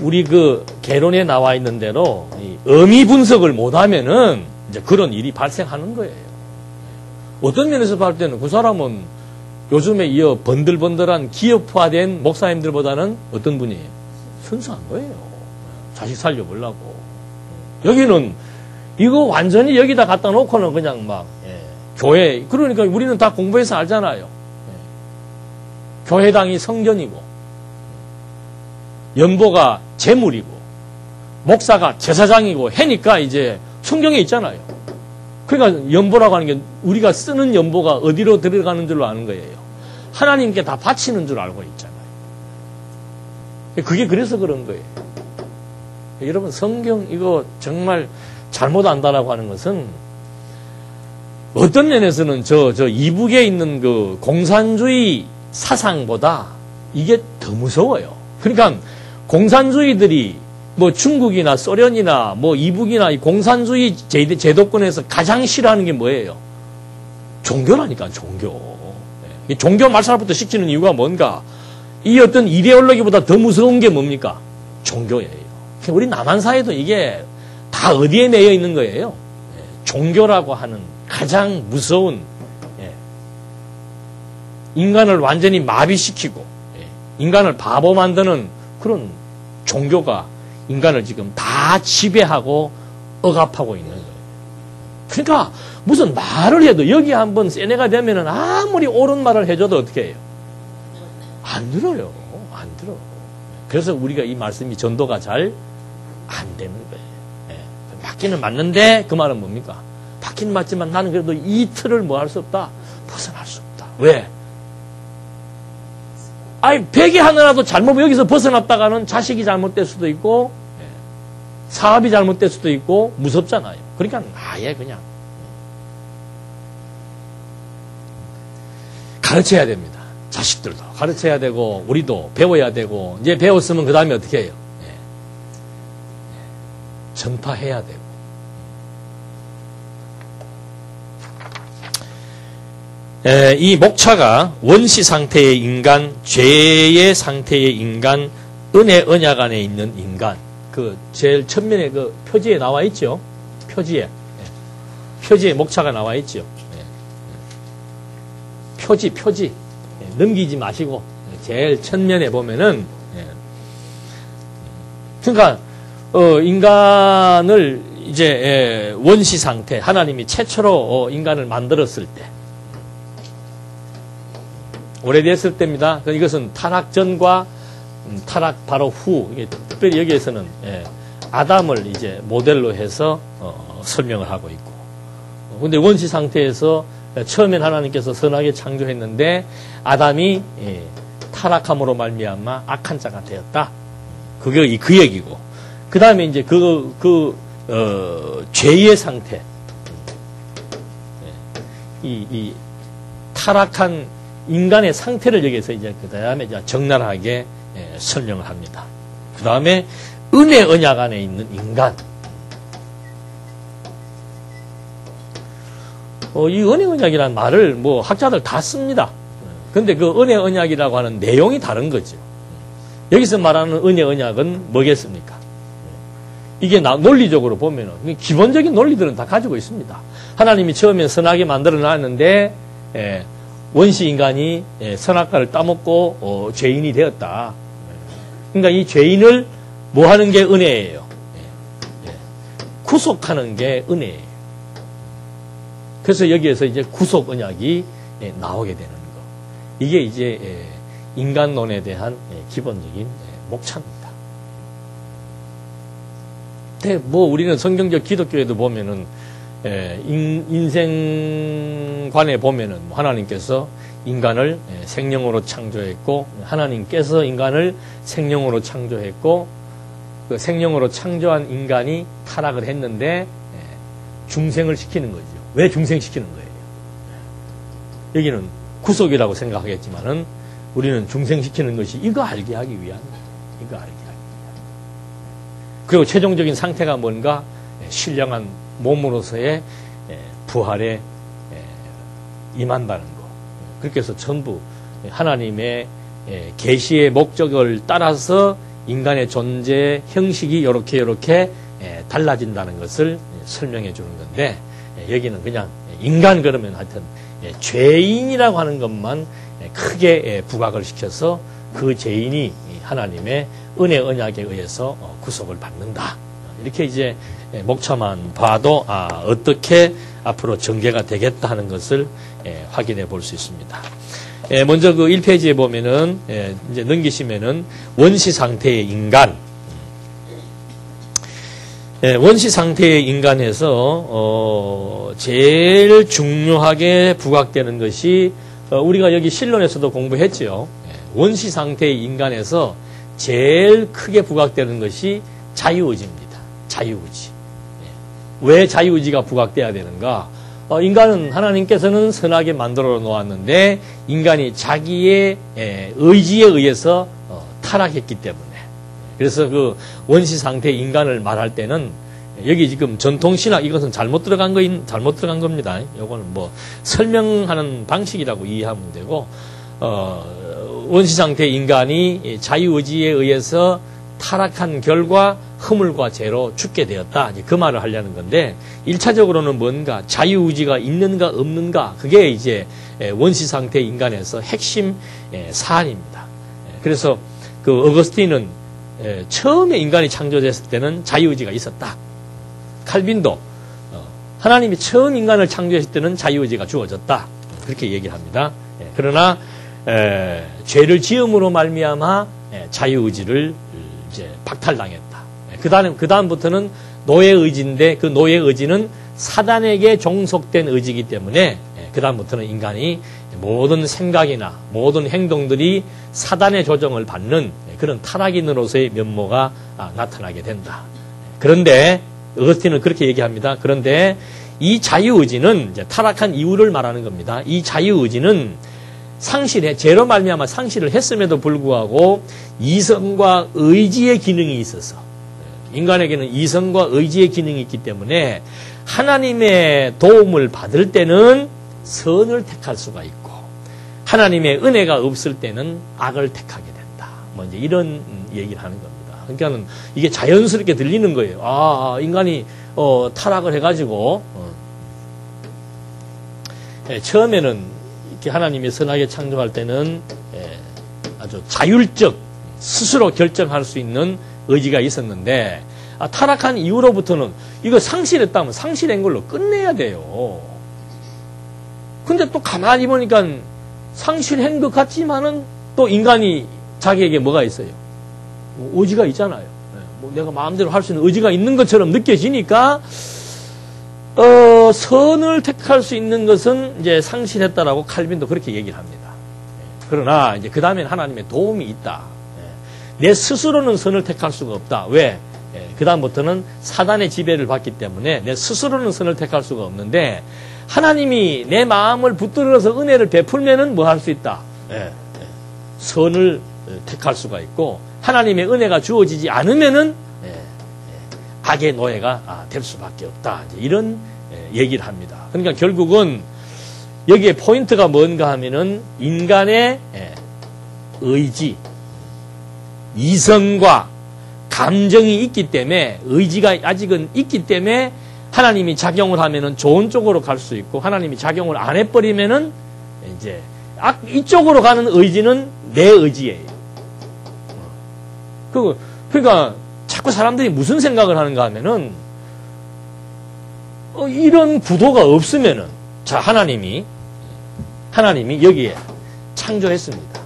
우리 그 개론에 나와 있는 대로 의미 분석을 못하면은 이제 그런 일이 발생하는 거예요. 어떤 면에서 볼 때는 그 사람은 요즘에 이어 번들번들한 기업화된 목사님들보다는 어떤 분이에요? 순수한 거예요. 자식 살려보려고. 여기는 이거 완전히 여기다 갖다 놓고는 그냥 막 교회 그러니까 우리는 다 공부해서 알잖아요. 교회당이 성전이고 연보가 재물이고 목사가 제사장이고 해니까 이제 성경에 있잖아요. 그러니까 연보라고 하는 게 우리가 쓰는 연보가 어디로 들어가는 줄로 아는 거예요. 하나님께 다 바치는 줄 알고 있잖아요. 그게 그래서 그런 거예요. 여러분 성경 이거 정말 잘못 안다라고 하는 것은 어떤 면에서는 저 이북에 있는 그 공산주의 사상보다 이게 더 무서워요. 그러니까 공산주의들이 뭐 중국이나 소련이나 뭐 이북이나 이 공산주의 제도권에서 가장 싫어하는 게 뭐예요? 종교라니까, 종교. 이 종교 말살부터 시키는 이유가 뭔가? 이 어떤 이데올로기보다 더 무서운 게 뭡니까? 종교예요. 우리 남한사회도 이게 다 어디에 매여 있는 거예요? 종교라고 하는 가장 무서운, 인간을 완전히 마비시키고 인간을 바보 만드는 그런 종교가 인간을 지금 다 지배하고 억압하고 있는 거예요. 그러니까 무슨 말을 해도 여기 한번 세뇌가 되면은 아무리 옳은 말을 해줘도 어떻게 해요? 안 들어요. 안 들어. 그래서 우리가 이 말씀이 전도가 잘 안 되는 거예요. 맞기는 맞는데 그 말은 뭡니까? 맞긴 맞지만 나는 그래도 이 틀을 뭐 할 수 없다? 벗어날 수 없다. 왜? 아니, 백이 하나라도 잘못, 여기서 벗어났다가는 자식이 잘못될 수도 있고, 사업이 잘못될 수도 있고, 무섭잖아요. 그러니까 아예 그냥. 가르쳐야 됩니다. 자식들도 가르쳐야 되고, 우리도 배워야 되고, 이제 배웠으면 그 다음에 어떻게 해요? 전파해야 되고. 이 목차가 원시 상태의 인간, 죄의 상태의 인간, 은혜 언약 안에 있는 인간. 그 제일 첫면에 그 표지에 나와 있죠. 표지에 목차가 나와 있죠. 표지 넘기지 마시고 제일 첫면에 보면은 그러니까 인간을 이제 원시 상태, 하나님이 최초로 인간을 만들었을 때. 오래됐을 때입니다. 이것은 타락 전과 타락 바로 후, 이게 특별히 여기에서는 아담을 이제 모델로 해서 설명을 하고 있고. 근데 원시 상태에서 처음엔 하나님께서 선하게 창조했는데 아담이 타락함으로 말미암아 악한 자가 되었다. 그게 그 얘기고. 그 다음에 이제 죄의 상태, 이 타락한 인간의 상태를 여기서 이제 그 다음에 적나라하게 설명을 합니다. 그 다음에 은혜 언약 안에 있는 인간. 이 은혜 언약이라는 말을 뭐 학자들 다 씁니다. 근데 그 은혜 언약이라고 하는 내용이 다른 거죠. 여기서 말하는 은혜 언약은 뭐겠습니까? 이게 논리적으로 보면은 기본적인 논리들은 다 가지고 있습니다. 하나님이 처음에 선하게 만들어 놨는데 원시 인간이 선악과를 따먹고 죄인이 되었다. 그러니까 이 죄인을 뭐 하는 게 은혜예요? 구속하는 게 은혜예요. 그래서 여기에서 이제 구속 언약이 나오게 되는 거. 이게 이제 인간론에 대한 기본적인 목차입니다. 근데 뭐 우리는 성경적 기독교에도 보면은 인생관에 보면은 하나님께서 인간을 생명으로 창조했고 하나님께서 인간을 생명으로 창조했고 그 생명으로 창조한 인간이 타락을 했는데 중생을 시키는 거죠. 왜 중생시키는 거예요? 여기는 구속이라고 생각하겠지만은 우리는 중생시키는 것이 이거 알게 하기 위한 이거 알게 하기 위한. 그리고 최종적인 상태가 뭔가 신령한 몸으로서의 부활에 임한다는 거. 그렇게 해서 전부 하나님의 계시의 목적을 따라서 인간의 존재 형식이 이렇게 달라진다는 것을 설명해 주는 건데 여기는 그냥 인간 그러면 하여튼 죄인이라고 하는 것만 크게 부각을 시켜서 그 죄인이 하나님의 은혜 언약에 의해서 구속을 받는다. 이렇게 이제 목차만 봐도 어떻게 앞으로 전개가 되겠다 하는 것을 확인해 볼 수 있습니다. 먼저 그 1페이지에 보면은 이제 넘기시면은 원시 상태의 인간. 원시 상태의 인간에서 제일 중요하게 부각되는 것이 우리가 여기 실론에서도 공부했죠. 원시 상태의 인간에서 제일 크게 부각되는 것이 자유의지입니다. 자유의지. 왜 자유의지가 부각돼야 되는가? 인간은 하나님께서는 선하게 만들어 놓았는데 인간이 자기의 의지에 의해서 타락했기 때문에, 그래서 그 원시 상태의 인간을 말할 때는 여기 지금 전통신학 이것은 잘못 들어간 겁니다. 요거는 뭐 설명하는 방식이라고 이해하면 되고, 원시 상태의 인간이 자유의지에 의해서 타락한 결과 허물과 죄로 죽게 되었다. 그 말을 하려는 건데, 1차적으로는 뭔가 자유의지가 있는가 없는가, 그게 이제 원시 상태의 인간에서 핵심 사안입니다. 그래서 그 어거스틴은 처음에 인간이 창조됐을 때는 자유의지가 있었다. 칼빈도 하나님이 처음 인간을 창조했을 때는 자유의지가 주어졌다. 그렇게 얘기를 합니다. 그러나 죄를 지음으로 말미암아 자유의지를 이제 박탈당했다. 그 다음부터는 노예의지인데, 그 노예의지는 사단에게 종속된 의지이기 때문에 그 다음부터는 인간이 모든 생각이나 모든 행동들이 사단의 조정을 받는 그런 타락인으로서의 면모가 나타나게 된다. 그런데 어거스틴은 그렇게 얘기합니다. 그런데 이 자유의지는 이제 타락한 이유를 말하는 겁니다. 이 자유의지는 죄로 말미암아 상실을 했음에도 불구하고 이성과 의지의 기능이 있어서, 인간에게는 이성과 의지의 기능이 있기 때문에 하나님의 도움을 받을 때는 선을 택할 수가 있고, 하나님의 은혜가 없을 때는 악을 택하게 된다. 뭐 이제 이런 얘기를 하는 겁니다. 그러니까는 이게 자연스럽게 들리는 거예요. 인간이 타락을 해가지고 처음에는 이렇게 하나님이 선하게 창조할 때는 아주 자율적 스스로 결정할 수 있는 의지가 있었는데, 타락한 이후로부터는 이거 상실했다면 상실한 걸로 끝내야 돼요. 근데 또 가만히 보니까 상실한 것 같지만은 또 인간이 자기에게 뭐가 있어요? 의지가 있잖아요. 뭐 내가 마음대로 할 수 있는 의지가 있는 것처럼 느껴지니까 선을 택할 수 있는 것은 이제 상실했다라고 칼빈도 그렇게 얘기를 합니다. 그러나 이제 그 다음에는 하나님의 도움이 있다. 내 스스로는 선을 택할 수가 없다. 왜? 그 다음부터는 사단의 지배를 받기 때문에 내 스스로는 선을 택할 수가 없는데, 하나님이 내 마음을 붙들어서 은혜를 베풀면은 뭐 할 수 있다? 선을 택할 수가 있고, 하나님의 은혜가 주어지지 않으면은 악의 노예가 될 수밖에 없다. 이런 얘기를 합니다. 그러니까 결국은 여기에 포인트가 뭔가 하면은 인간의 의지, 이성과 감정이 있기 때문에, 의지가 아직은 있기 때문에 하나님이 작용을 하면은 좋은 쪽으로 갈 수 있고, 하나님이 작용을 안 해버리면은 이제 이쪽으로 가는 의지는 내 의지예요. 그러니까 자꾸 사람들이 무슨 생각을 하는가 하면은 이런 구도가 없으면은, 자, 하나님이 여기에 창조했습니다.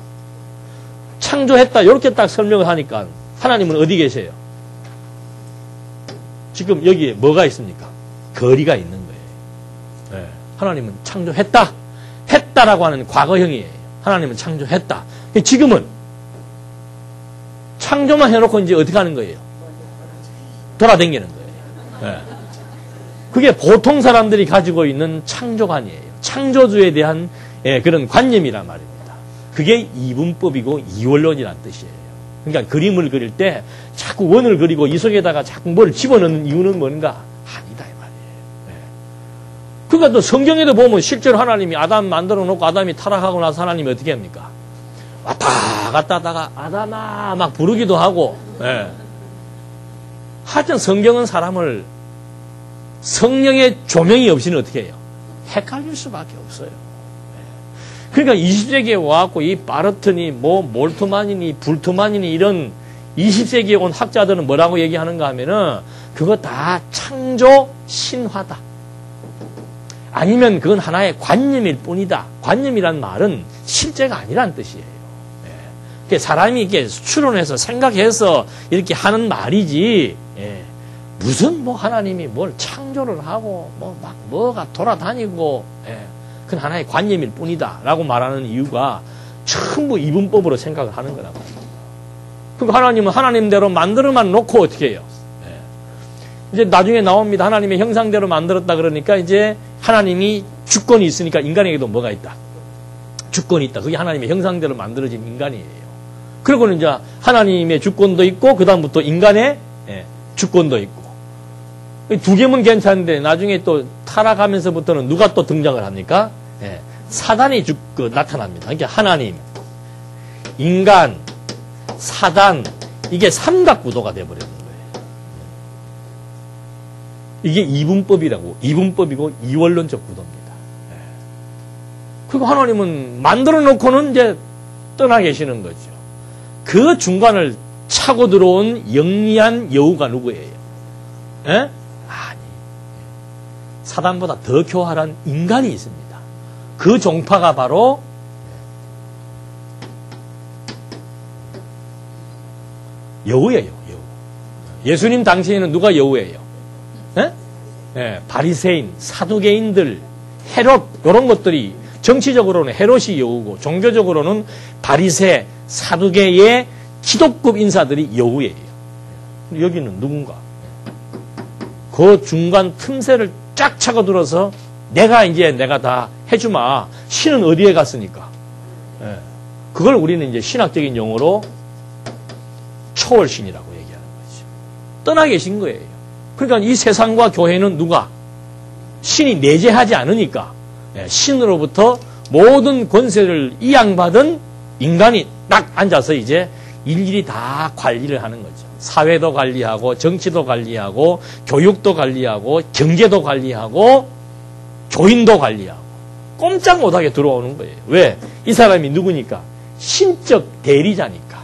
창조했다 이렇게 딱 설명을 하니까 하나님은 어디 계세요? 지금 여기에 뭐가 있습니까? 거리가 있는 거예요. 하나님은 창조했다. 했다라고 하는 과거형이에요. 하나님은 창조했다. 지금은 창조만 해놓고 이제 어떻게 하는 거예요? 돌아다니는 거예요. 그게 보통 사람들이 가지고 있는 창조관이에요. 창조주에 대한 그런 관념이란 말입니다. 그게 이분법이고 이원론이란 뜻이에요. 그러니까 그림을 그릴 때 자꾸 원을 그리고 이 속에다가 자꾸 뭘 집어넣는 이유는 뭔가? 아니다 이 말이에요. 그러니까 또 성경에도 보면 실제로 하나님이 아담 만들어 놓고 아담이 타락하고 나서 하나님이 어떻게 합니까? 왔다 갔다 하다가 아담아 막 부르기도 하고. 하여튼 성경은 사람을 성령의 조명이 없이는 어떻게 해요? 헷갈릴 수밖에 없어요. 그러니까 20세기에 와갖고 이 바르트니 뭐 몰트만이니 불트만이니 이런 20세기에 온 학자들은 뭐라고 얘기하는가 하면은 그거 다 창조 신화다. 아니면 그건 하나의 관념일 뿐이다. 관념이란 말은 실제가 아니란 뜻이에요. 사람이 이렇게 추론해서 생각해서 이렇게 하는 말이지, 무슨 뭐 하나님이 뭘 창조를 하고 뭐 막 뭐가 돌아다니고 그건 하나의 관념일 뿐이다 라고 말하는 이유가 전부 이분법으로 생각을 하는 거란 말이에요. 그러니까 하나님은 하나님대로 만들어만 놓고 어떻게 해요? 이제 나중에 나옵니다. 하나님의 형상대로 만들었다 그러니까 이제 하나님이 주권이 있으니까 인간에게도 뭐가 있다? 주권이 있다. 그게 하나님의 형상대로 만들어진 인간이에요. 그리고는 이제 하나님의 주권도 있고 그 다음부터 인간의 주권도 있고 두 개면 괜찮은데 나중에 또 타락하면서부터는 누가 또 등장을 합니까? 사단이 나타납니다. 그러니까 하나님, 인간, 사단 이게 삼각구도가 돼버리는 거예요. 이게 이분법이고 이원론적 구도입니다. 그리고 하나님은 만들어 놓고는 이제 떠나 계시는 거죠. 그 중간을 차고 들어온 영리한 여우가 누구예요? 아니, 사단보다 더 교활한 인간이 있습니다. 그 종파가 바로 여우예요. 여우. 예수님 당시에는 누가 여우예요? 바리새인, 사두개인들, 헤롯 이런 것들이 정치적으로는 헤롯이 여우고 종교적으로는 바리새, 사두개의 기독급 인사들이 여우예요. 여기는 누군가? 그 중간 틈새를 쫙 차고 들어서 내가 다 해주마. 신은 어디에 갔으니까. 그걸 우리는 이제 신학적인 용어로 초월신이라고 얘기하는 거죠. 떠나 계신 거예요. 그러니까 이 세상과 교회는 누가? 신이 내재하지 않으니까 신으로부터 모든 권세를 이양받은 인간이 딱 앉아서 이제 일일이 다 관리를 하는 거죠. 사회도 관리하고 정치도 관리하고 교육도 관리하고 경제도 관리하고 교인도 관리하고 꼼짝 못하게 들어오는 거예요. 왜? 이 사람이 누구니까? 신적 대리자니까.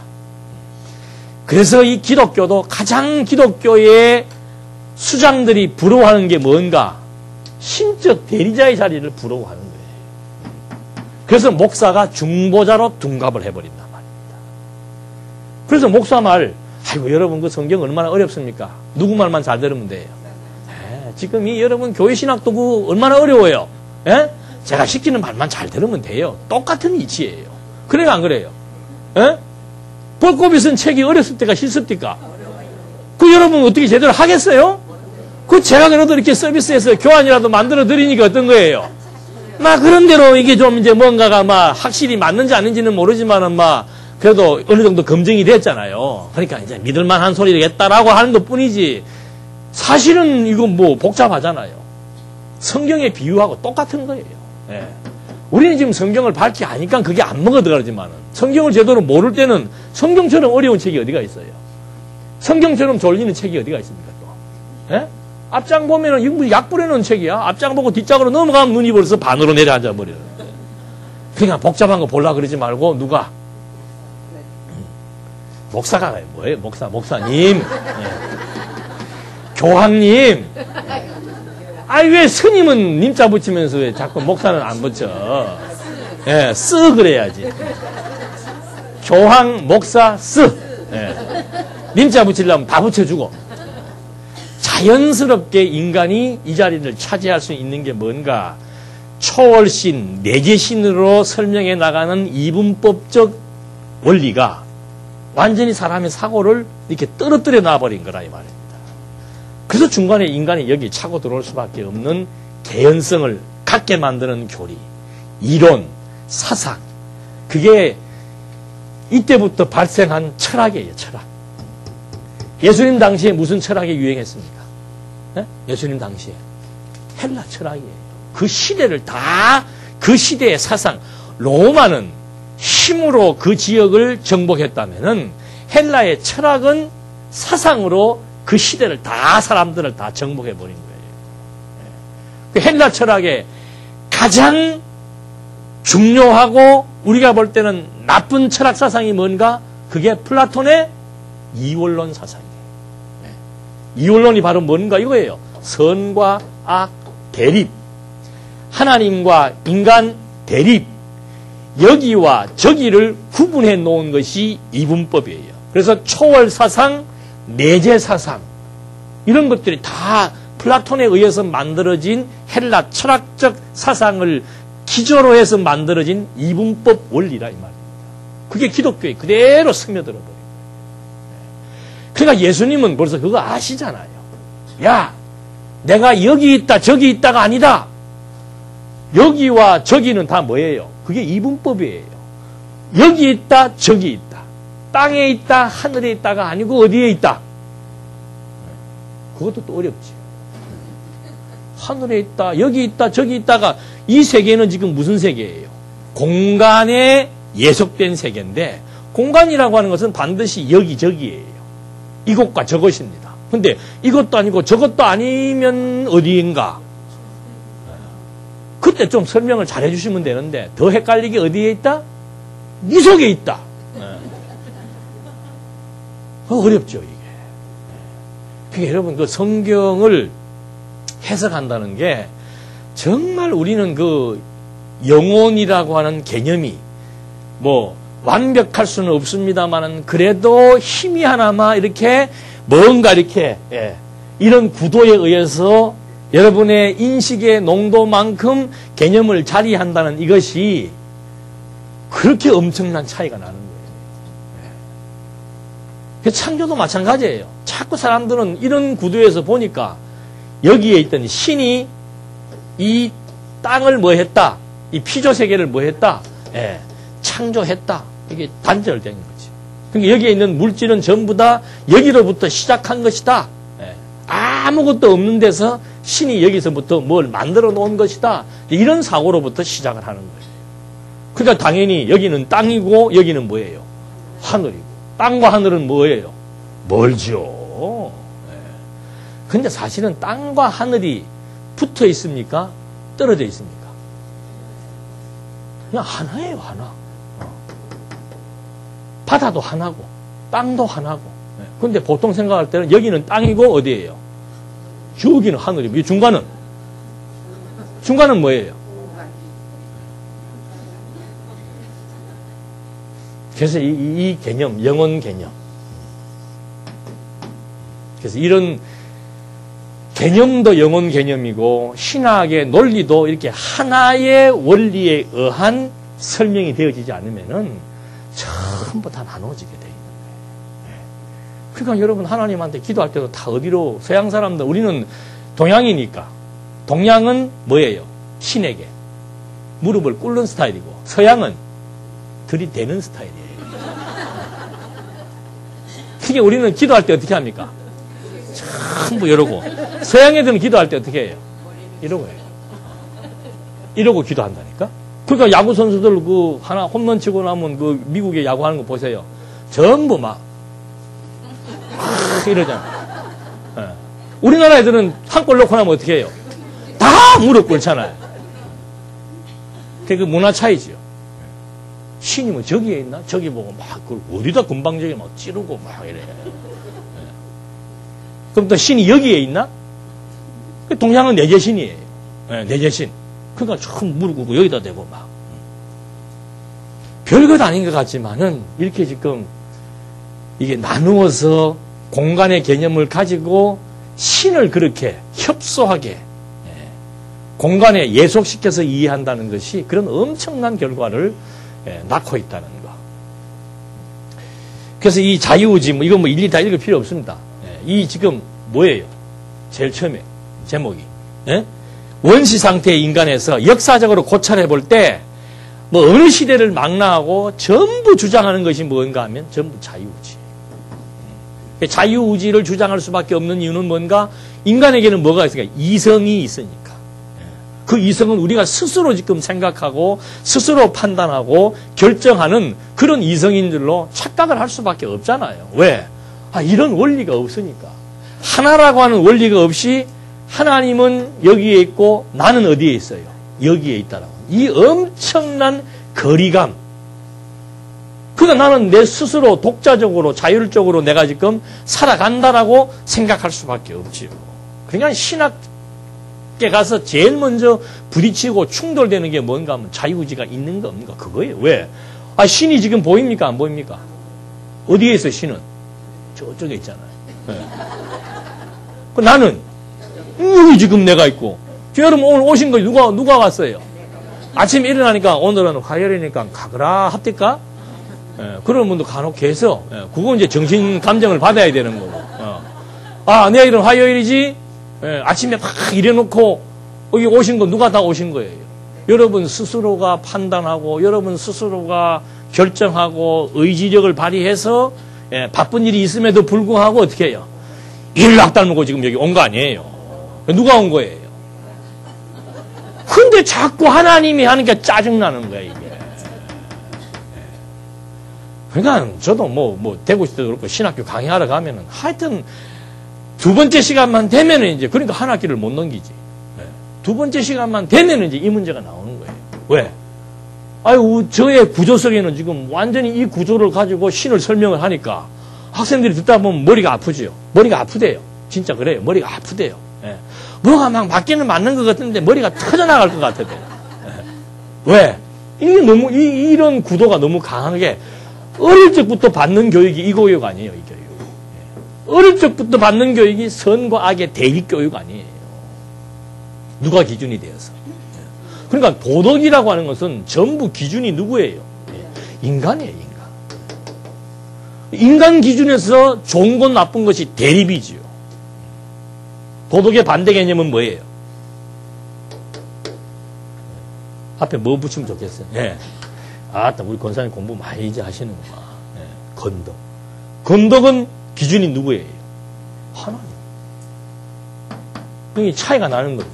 그래서 이 기독교도 가장 기독교의 수장들이 부러워하는 게 뭔가? 신적 대리자의 자리를 부러워하는 거예요. 그래서 목사가 중보자로 둔갑을 해버린단 말입니다. 그래서 목사 말, 아이고 여러분 그 성경 얼마나 어렵습니까? 누구 말만 잘 들으면 돼요. 지금 이 여러분 교회 신학도 그 얼마나 어려워요. 제가 시키는 말만 잘 들으면 돼요. 똑같은 이치예요. 그래요 안 그래요? 볼꼬비 쓴 책이 어렸을 때가 싫습니까? 그 여러분 어떻게 제대로 하겠어요? 그 제가 그래도 이렇게 서비스해서 교환이라도 만들어 드리니까 어떤 거예요? 막 그런 대로 이게 좀 이제 뭔가가 막 확실히 맞는지 아닌지는 모르지만은 막 그래도 어느 정도 검증이 됐잖아요. 그러니까 이제 믿을만한 소리를 했다라고 하는 것 뿐이지 사실은 이건 뭐 복잡하잖아요. 성경에 비유하고 똑같은 거예요. 우리는 지금 성경을 밝히 아니까 그게 안 먹어들어가지만은 성경을 제대로 모를 때는 성경처럼 어려운 책이 어디가 있어요? 성경처럼 졸리는 책이 어디가 있습니까? 또? 앞장 보면은 이거 약 뿌려놓은 책이야. 앞장 보고 뒷장으로 넘어가면 눈이 벌써 반으로 내려앉아 버려요. 그러니까 복잡한 거 보려고 그러지 말고 누가? 목사가 뭐예요? 목사님. 교황님. 아니 왜 스님은 님자 붙이면서 왜 자꾸 목사는 안 붙여? 쓰 그래야지. 교황, 목사, 쓰. 님자 붙이려면 다 붙여주고. 자연스럽게 인간이 이 자리를 차지할 수 있는 게 뭔가? 초월신, 내재신으로 설명해 나가는 이분법적 원리가 완전히 사람의 사고를 이렇게 떨어뜨려 놔버린 거라 이 말입니다. 그래서 중간에 인간이 여기 차고 들어올 수밖에 없는 개연성을 갖게 만드는 교리, 이론, 사상, 그게 이때부터 발생한 철학이에요. 철학. 예수님 당시에 무슨 철학이 유행했습니까? 예수님 당시에 헬라 철학이에요. 그 시대를 다, 그 시대의 사상, 로마는 힘으로 그 지역을 정복했다면은 헬라의 철학은 사상으로 그 시대를 다, 사람들을 다 정복해버린 거예요. 그 헬라 철학의 가장 중요하고 우리가 볼 때는 나쁜 철학 사상이 뭔가? 그게 플라톤의 이원론 사상이에요. 이원론이 바로 뭔가 이거예요. 선과 악 대립, 하나님과 인간 대립, 여기와 저기를 구분해 놓은 것이 이분법이에요. 그래서 초월 사상, 내재 사상, 이런 것들이 다 플라톤에 의해서 만들어진 헬라 철학적 사상을 기조로 해서 만들어진 이분법 원리라 이 말입니다. 그게 기독교에 그대로 스며들어 버린 거예요. 그러니까 예수님은 벌써 그거 아시잖아요. 야, 내가 여기 있다 저기 있다가 아니다. 여기와 저기는 다 뭐예요? 그게 이분법이에요. 여기 있다 저기 있다. 땅에 있다 하늘에 있다가 아니고 어디에 있다. 그것도 또 어렵지. 하늘에 있다 여기 있다 저기 있다가 이 세계는 지금 무슨 세계예요? 공간에 예속된 세계인데 공간이라고 하는 것은 반드시 여기저기예요. 이것과 저것입니다. 근데 이것도 아니고 저것도 아니면 어디인가? 그때 좀 설명을 잘 해주시면 되는데 더 헷갈리게 어디에 있다? 네 속에 있다. 어렵죠 이게. 그러니까 여러분 그 성경을 해석한다는 게 정말 우리는 그 영혼이라고 하는 개념이 뭐 완벽할 수는 없습니다만은 그래도 희미하나마 이렇게 뭔가 이렇게 이런 구도에 의해서 여러분의 인식의 농도만큼 개념을 자리한다는 이것이 그렇게 엄청난 차이가 나는 거예요. 창조도 마찬가지예요. 자꾸 사람들은 이런 구도에서 보니까 여기에 있던 신이 이 땅을 뭐 했다? 이 피조 세계를 뭐 했다? 창조했다. 이게 단절된 거지. 그러니까 여기에 있는 물질은 전부 다 여기로부터 시작한 것이다. 아무것도 없는 데서 신이 여기서부터 뭘 만들어 놓은 것이다. 이런 사고로부터 시작을 하는 거예요. 그러니까 당연히 여기는 땅이고 여기는 뭐예요? 하늘이고. 땅과 하늘은 뭐예요? 멀죠. 근데 사실은 땅과 하늘이 붙어 있습니까? 떨어져 있습니까? 그냥 하나예요, 하나. 바다도 하나고, 땅도 하나고. 근데 보통 생각할 때는 여기는 땅이고 어디예요? 여기는 하늘이고, 이 중간은? 중간은 뭐예요? 그래서 이 개념, 영혼 개념. 그래서 이런 개념도 영혼 개념이고 신학의 논리도 이렇게 하나의 원리에 의한 설명이 되어지지 않으면은 전부 다 나눠지게 돼 있는 거예요. 그러니까 여러분 하나님한테 기도할 때도 다 어디로 서양 사람들 우리는 동양이니까 동양은 뭐예요? 신에게 무릎을 꿇는 스타일이고 서양은 들이대는 스타일이에요. 특히 우리는 기도할 때 어떻게 합니까? 전부 이러고 서양 애들은 기도할 때 어떻게 해요? 이러고 해요. 이러고 기도한다니까? 그러니까 야구 선수들 그 하나 홈런 치고 나면 그 미국에 야구하는 거 보세요. 전부 막 이러잖아. 우리나라 애들은 한 골 넣고 나면 어떻게 해요? 다 무릎 꿇잖아요. 그게 그 문화 차이지요. 신이 뭐 저기에 있나? 저기 보고 막 그걸 어디다 금방 저기 막 찌르고 막 이래. 그럼 또 신이 여기에 있나? 동양은 내재신이에요. 내재신. 그러니까 참 무릎 꿇고 여기다 대고 막. 별것 아닌 것 같지만은 이렇게 지금 이게 나누어서 공간의 개념을 가지고 신을 그렇게 협소하게 공간에 예속시켜서 이해한다는 것이 그런 엄청난 결과를 낳고 있다는 거. 그래서 이 자유의지, 이거 일일이 다 읽을 필요 없습니다. 이 지금 뭐예요? 제일 처음에 제목이. 원시 상태의 인간에서 역사적으로 고찰해 볼 때, 뭐 어느 시대를 망라하고 전부 주장하는 것이 뭔가 하면 전부 자유의지. 자유의지를 주장할 수밖에 없는 이유는 뭔가? 인간에게는 뭐가 있으니까? 이성이 있으니까. 그 이성은 우리가 스스로 지금 생각하고 스스로 판단하고 결정하는 그런 이성인 줄로 착각을 할 수밖에 없잖아요. 왜? 이런 원리가 없으니까. 하나라고 하는 원리가 없이 하나님은 여기에 있고 나는 어디에 있어요? 여기에 있다라고. 이 엄청난 거리감. 그러니까 나는 내 스스로 독자적으로 자율적으로 내가 지금 살아간다라고 생각할 수밖에 없지요. 그러니까 신학계 가서 제일 먼저 부딪히고 충돌되는 게 뭔가 하면 자유의지가 있는 거 없는가 그거예요. 왜? 신이 지금 보입니까? 안 보입니까? 어디에 있어요, 신은? 저쪽에 있잖아요. 나는 여기 지금 내가 있고. 여러분 오늘 오신 거 누가 왔어요? 아침에 일어나니까 오늘은 화요일이니까 가거라 합니까? 예, 그런 분도 간혹 계셔. 예, 그건 이제 정신 감정을 받아야 되는 거고. 내일은 화요일이지? 예, 아침에 막 일어놓고 여기 오신 거 누가 다 오신 거예요? 여러분 스스로가 판단하고 여러분 스스로가 결정하고 의지력을 발휘해서 바쁜 일이 있음에도 불구하고 어떻게 해요? 일락 닮고 지금 여기 온 거 아니에요. 누가 온 거예요? 근데 자꾸 하나님이 하니까 짜증나는 거야, 이게. 그러니까 저도 뭐 대구시도 그렇고 신학교 강의하러 가면은 하여튼 두 번째 시간만 되면은 이제 그러니까 한 학기를 못 넘기지. 두 번째 시간만 되면은 이제 이 문제가 나오는 거예요. 왜? 저의 구조 속에는 지금 완전히 이 구조를 가지고 신을 설명을 하니까 학생들이 듣다 보면 머리가 아프지요. 머리가 아프대요. 진짜 그래요. 머리가 아프대요. 예. 뭐가 막 맞기는 맞는 것 같은데 머리가 터져나갈 것 같아요. 예. 왜? 이게 너무, 이런 구도가 너무 강하게 어릴 적부터 받는 교육이 이 교육 아니에요, 이 교육. 예. 어릴 적부터 받는 교육이 선과 악의 대립 교육 아니에요. 누가 기준이 되어서. 예. 그러니까 도덕이라고 하는 것은 전부 기준이 누구예요? 예. 인간이에요, 인간. 인간 기준에서 좋은 것 나쁜 것이 대립이지요. 도덕의 반대 개념은 뭐예요? 앞에 뭐 붙이면 좋겠어요? 예. 우리 권사님 공부 많이 이제 하시는구나. 예. 건덕. 건덕은 기준이 누구예요? 하나님. 그게 차이가 나는 거죠.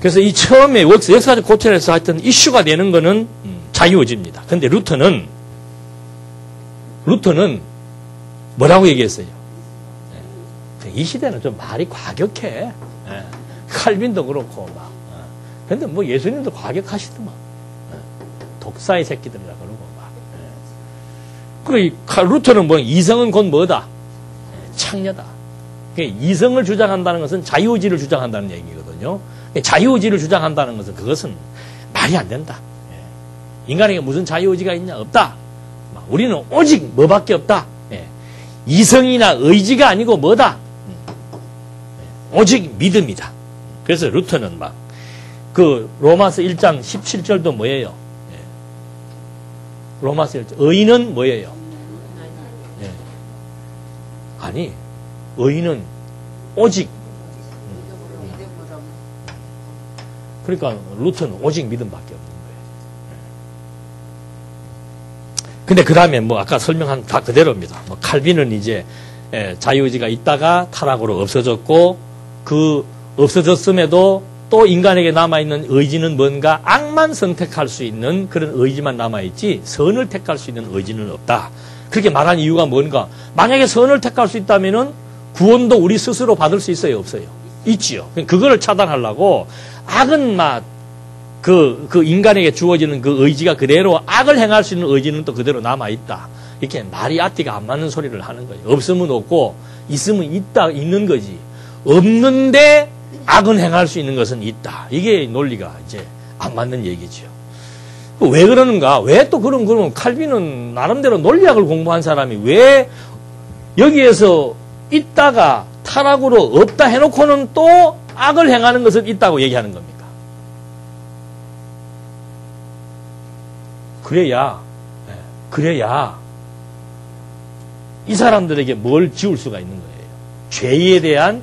그래서 이 처음에 역사적 고찰에서 하여튼 이슈가 되는 거는 자유의지입니다. 근데 루터는 뭐라고 얘기했어요? 이 시대는 좀 말이 과격해. 칼빈도 그렇고 막. 근데 뭐 예수님도 과격하시더만. 독사의 새끼들이라 그러고 막. 그리고 루터는 뭐 이성은 곧 뭐다? 창녀다. 이성을 주장한다는 것은 자유의지를 주장한다는 얘기거든요. 자유의지를 주장한다는 것은 그것은 말이 안 된다. 인간에게 무슨 자유의지가 있냐? 없다. 우리는 오직 뭐밖에 없다. 이성이나 의지가 아니고 뭐다? 오직 믿음이다. 그래서 루터는 로마서 1장 17절도 뭐예요? 로마서 1장. 의인은 뭐예요? 아니, 의인은 오직. 그러니까 루터는 오직 믿음밖에 없는 거예요. 근데 그 다음에 아까 설명한 다 그대로입니다. 칼빈은 이제 자유의지가 있다가 타락으로 없어졌고, 그 없어졌음에도 또 인간에게 남아있는 의지는 뭔가 악만 선택할 수 있는 그런 의지만 남아있지 선을 택할 수 있는 의지는 없다. 그렇게 말한 이유가 뭔가? 만약에 선을 택할 수 있다면은 구원도 우리 스스로 받을 수 있어요? 없어요? 있지요. 그거를 차단하려고 악은 그 인간에게 주어지는 그 의지가 그대로 악을 행할 수 있는 의지는 또 그대로 남아있다. 이렇게 말이 앞뒤가 안 맞는 소리를 하는 거예요. 없으면 없고 있으면 있는 거지. 없는데 악은 행할 수 있는 것은 있다. 이게 논리가 이제 안 맞는 얘기죠. 왜 그러는가? 왜 또 그러면 칼빈은 나름대로 논리학을 공부한 사람이 왜 여기에서 있다가 타락으로 없다 해놓고는 또 악을 행하는 것은 있다고 얘기하는 겁니까? 그래야 이 사람들에게 뭘 지울 수가 있는 거예요. 죄에 대한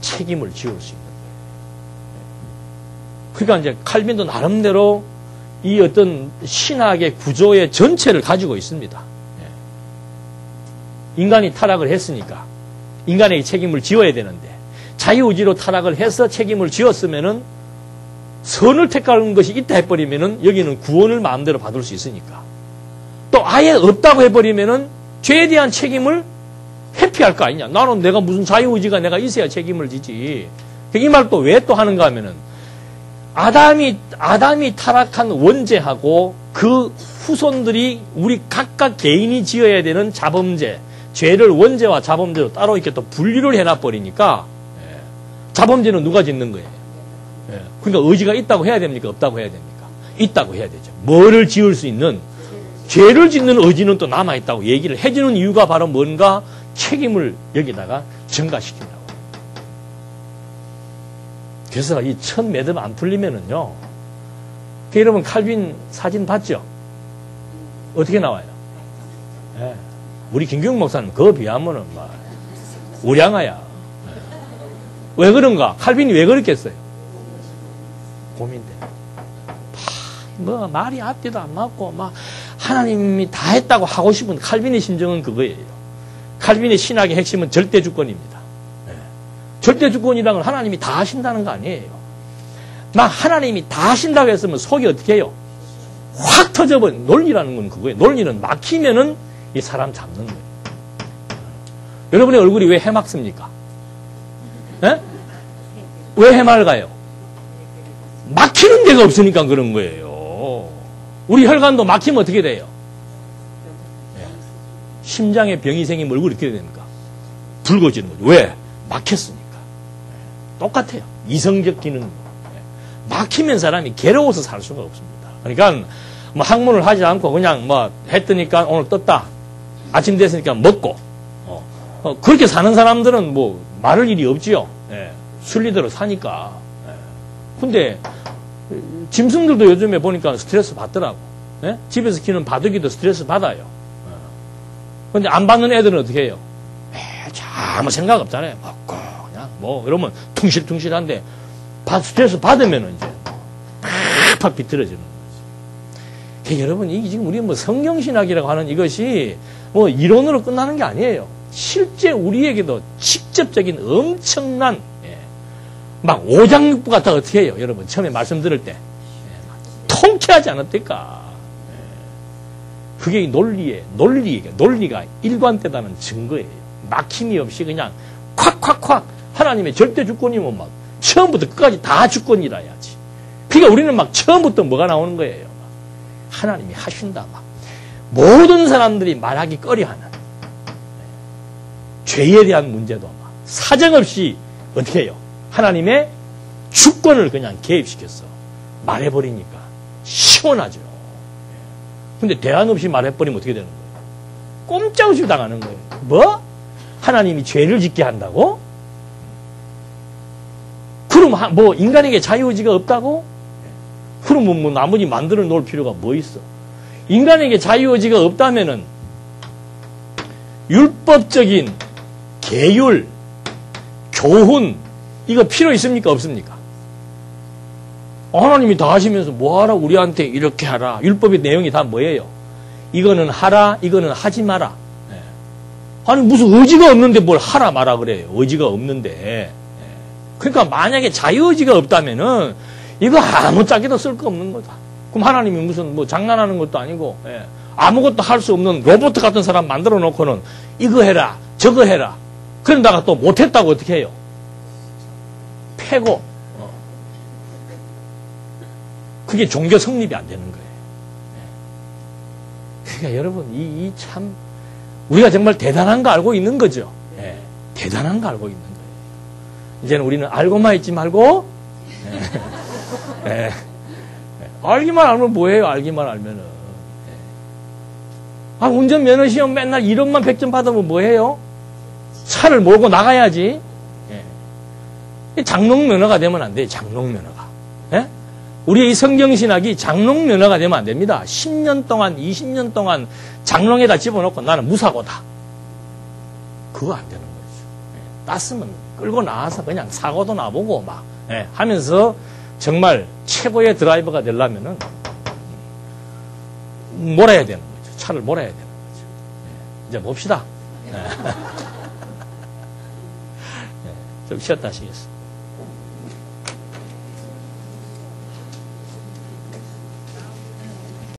책임을 지울 수 있는 거예요. 그러니까 이제 칼빈도 나름대로 이 어떤 신학의 구조의 전체를 가지고 있습니다. 인간이 타락을 했으니까 인간에게 책임을 지어야 되는데 자유의지로 타락을 해서 책임을 지었으면은 선을 택하는 것이 있다 해버리면은 여기는 구원을 마음대로 받을 수 있으니까 또 아예 없다고 해버리면은 죄에 대한 책임을 회피할 거 아니냐. 나는 내가 무슨 자유의지가 내가 있어야 책임을 지지. 이 말 또 왜 또 하는가 하면은 아담이 타락한 원죄하고 그 후손들이 우리 각각 개인이 지어야 되는 자범죄, 죄를 원죄와 자범죄로 따로 이렇게 또 분리를 해놔버리니까 자범죄는 누가 짓는 거예요? 그러니까 의지가 있다고 해야 됩니까? 없다고 해야 됩니까? 있다고 해야 되죠. 뭐를 지을 수 있는? 죄를 짓는 의지는 또 남아있다고 얘기를 해주는 이유가 바로 뭔가 책임을 여기다가 전가시킨다고. 그래서 이 첫 매듭 안 풀리면은요. 여러분 칼빈 사진 봤죠? 어떻게 나와요? 예. 우리 김경욱 목사님 그거 비하면은 막 우량아야. 예. 왜 그런가? 칼빈이 왜 그랬겠어요? 고민돼. 뭐 말이 앞뒤도 안 맞고 막 하나님이 다 했다고 하고 싶은 칼빈의 심정은 그거예요. 칼빈의 신학의 핵심은 절대주권입니다. 예. 절대주권이라는 건 하나님이 다 하신다는 거 아니에요. 막 하나님이 다 하신다고 했으면 속이 어떻게 해요? 확 터져버린 논리라는 건 그거예요. 논리는 막히면은 이 사람 잡는 거예요. 여러분의 얼굴이 왜 해맑습니까? 예? 왜 해맑아요? 막히는 데가 없으니까 그런 거예요. 우리 혈관도 막히면 어떻게 돼요? 예. 심장에 병이 생기면 얼굴이 어떻게 됩니까? 붉어지는 거죠. 왜? 막혔으니까. 예. 똑같아요. 이성적 기능. 예. 막히면 사람이 괴로워서 살 수가 없습니다. 그러니까 뭐 학문을 하지 않고 그냥 뭐 했더니까 오늘 떴다. 아침 됐으니까 먹고. 그렇게 사는 사람들은 뭐 말할 일이 없지요. 예. 순리대로 사니까. 예. 근데 짐승들도 요즘에 보니까 스트레스 받더라고. 예? 집에서 키우는 바둑이도 스트레스 받아요. 근데 안 받는 애들은 어떻게 해요? 아무 생각 없잖아요. 먹고 그냥 뭐 이러면 퉁실퉁실한데 스트레스 받으면 이제 팍팍 비틀어지는 거죠. 여러분 이게 지금 우리 뭐 성경신학이라고 하는 이것이 뭐 이론으로 끝나는 게 아니에요. 실제 우리에게도 직접적인 엄청난 막 오장육부 같아 어떻게 해요? 여러분 처음에 말씀 들을 때 통쾌하지 않았을까? 그게 이 논리가 일관되다는 증거예요. 막힘이 없이 그냥 콱콱콱 하나님의 절대 주권이면 막 처음부터 끝까지 다 주권이라 해야지. 그러니까 우리는 막 처음부터 뭐가 나오는 거예요? 하나님이 하신다. 막 모든 사람들이 말하기 꺼려하는 죄에 대한 문제도 막 사정없이 어떻게 해요? 하나님의 주권을 그냥 개입시켰어. 말해버리니까 시원하죠. 근데 대안 없이 말해버리면 어떻게 되는 거예요? 꼼짝없이 당하는 거예요. 뭐? 하나님이 죄를 짓게 한다고? 그럼 뭐 인간에게 자유의지가 없다고? 그럼 뭐 나머지 만들어 놓을 필요가 뭐 있어? 인간에게 자유의지가 없다면은 율법적인 계율, 교훈 이거 필요 있습니까? 없습니까? 하나님이 다 하시면서 뭐하라 우리한테 이렇게 하라. 율법의 내용이 다 뭐예요? 이거는 하라, 이거는 하지 마라. 아니 무슨 의지가 없는데 뭘 하라 마라 그래요. 의지가 없는데. 그러니까 만약에 자유의지가 없다면은 이거 아무짝에도 쓸 거 없는 거다. 그럼 하나님이 무슨 뭐 장난하는 것도 아니고 아무것도 할 수 없는 로봇 같은 사람 만들어 놓고는 이거 해라 저거 해라. 그런다가 또 못했다고 어떻게 해요? 패고 그게 종교 성립이 안 되는 거예요. 그러니까 여러분 이 참 우리가 정말 대단한 거 알고 있는 거죠. 대단한 거 알고 있는 거예요. 이제는 우리는 알고만 있지 말고 알기만 알면 뭐해요? 알기만 알면은 운전면허 시험 맨날 1억만 100점 받으면 뭐해요? 차를 몰고 나가야지. 장롱면허가 되면 안 돼요. 장롱면허가. 우리의 이 성경신학이 장롱면허가 되면 안 됩니다. 10년 동안 20년 동안 장롱에다 집어넣고 나는 무사고다. 그거 안 되는 거죠. 땄으면 끌고 나와서 그냥 사고도 나보고 막 하면서 정말 최고의 드라이버가 되려면은 몰아야 되는 거죠. 차를 몰아야 되는 거죠. 이제 봅시다. 좀 쉬었다 하시겠습니다.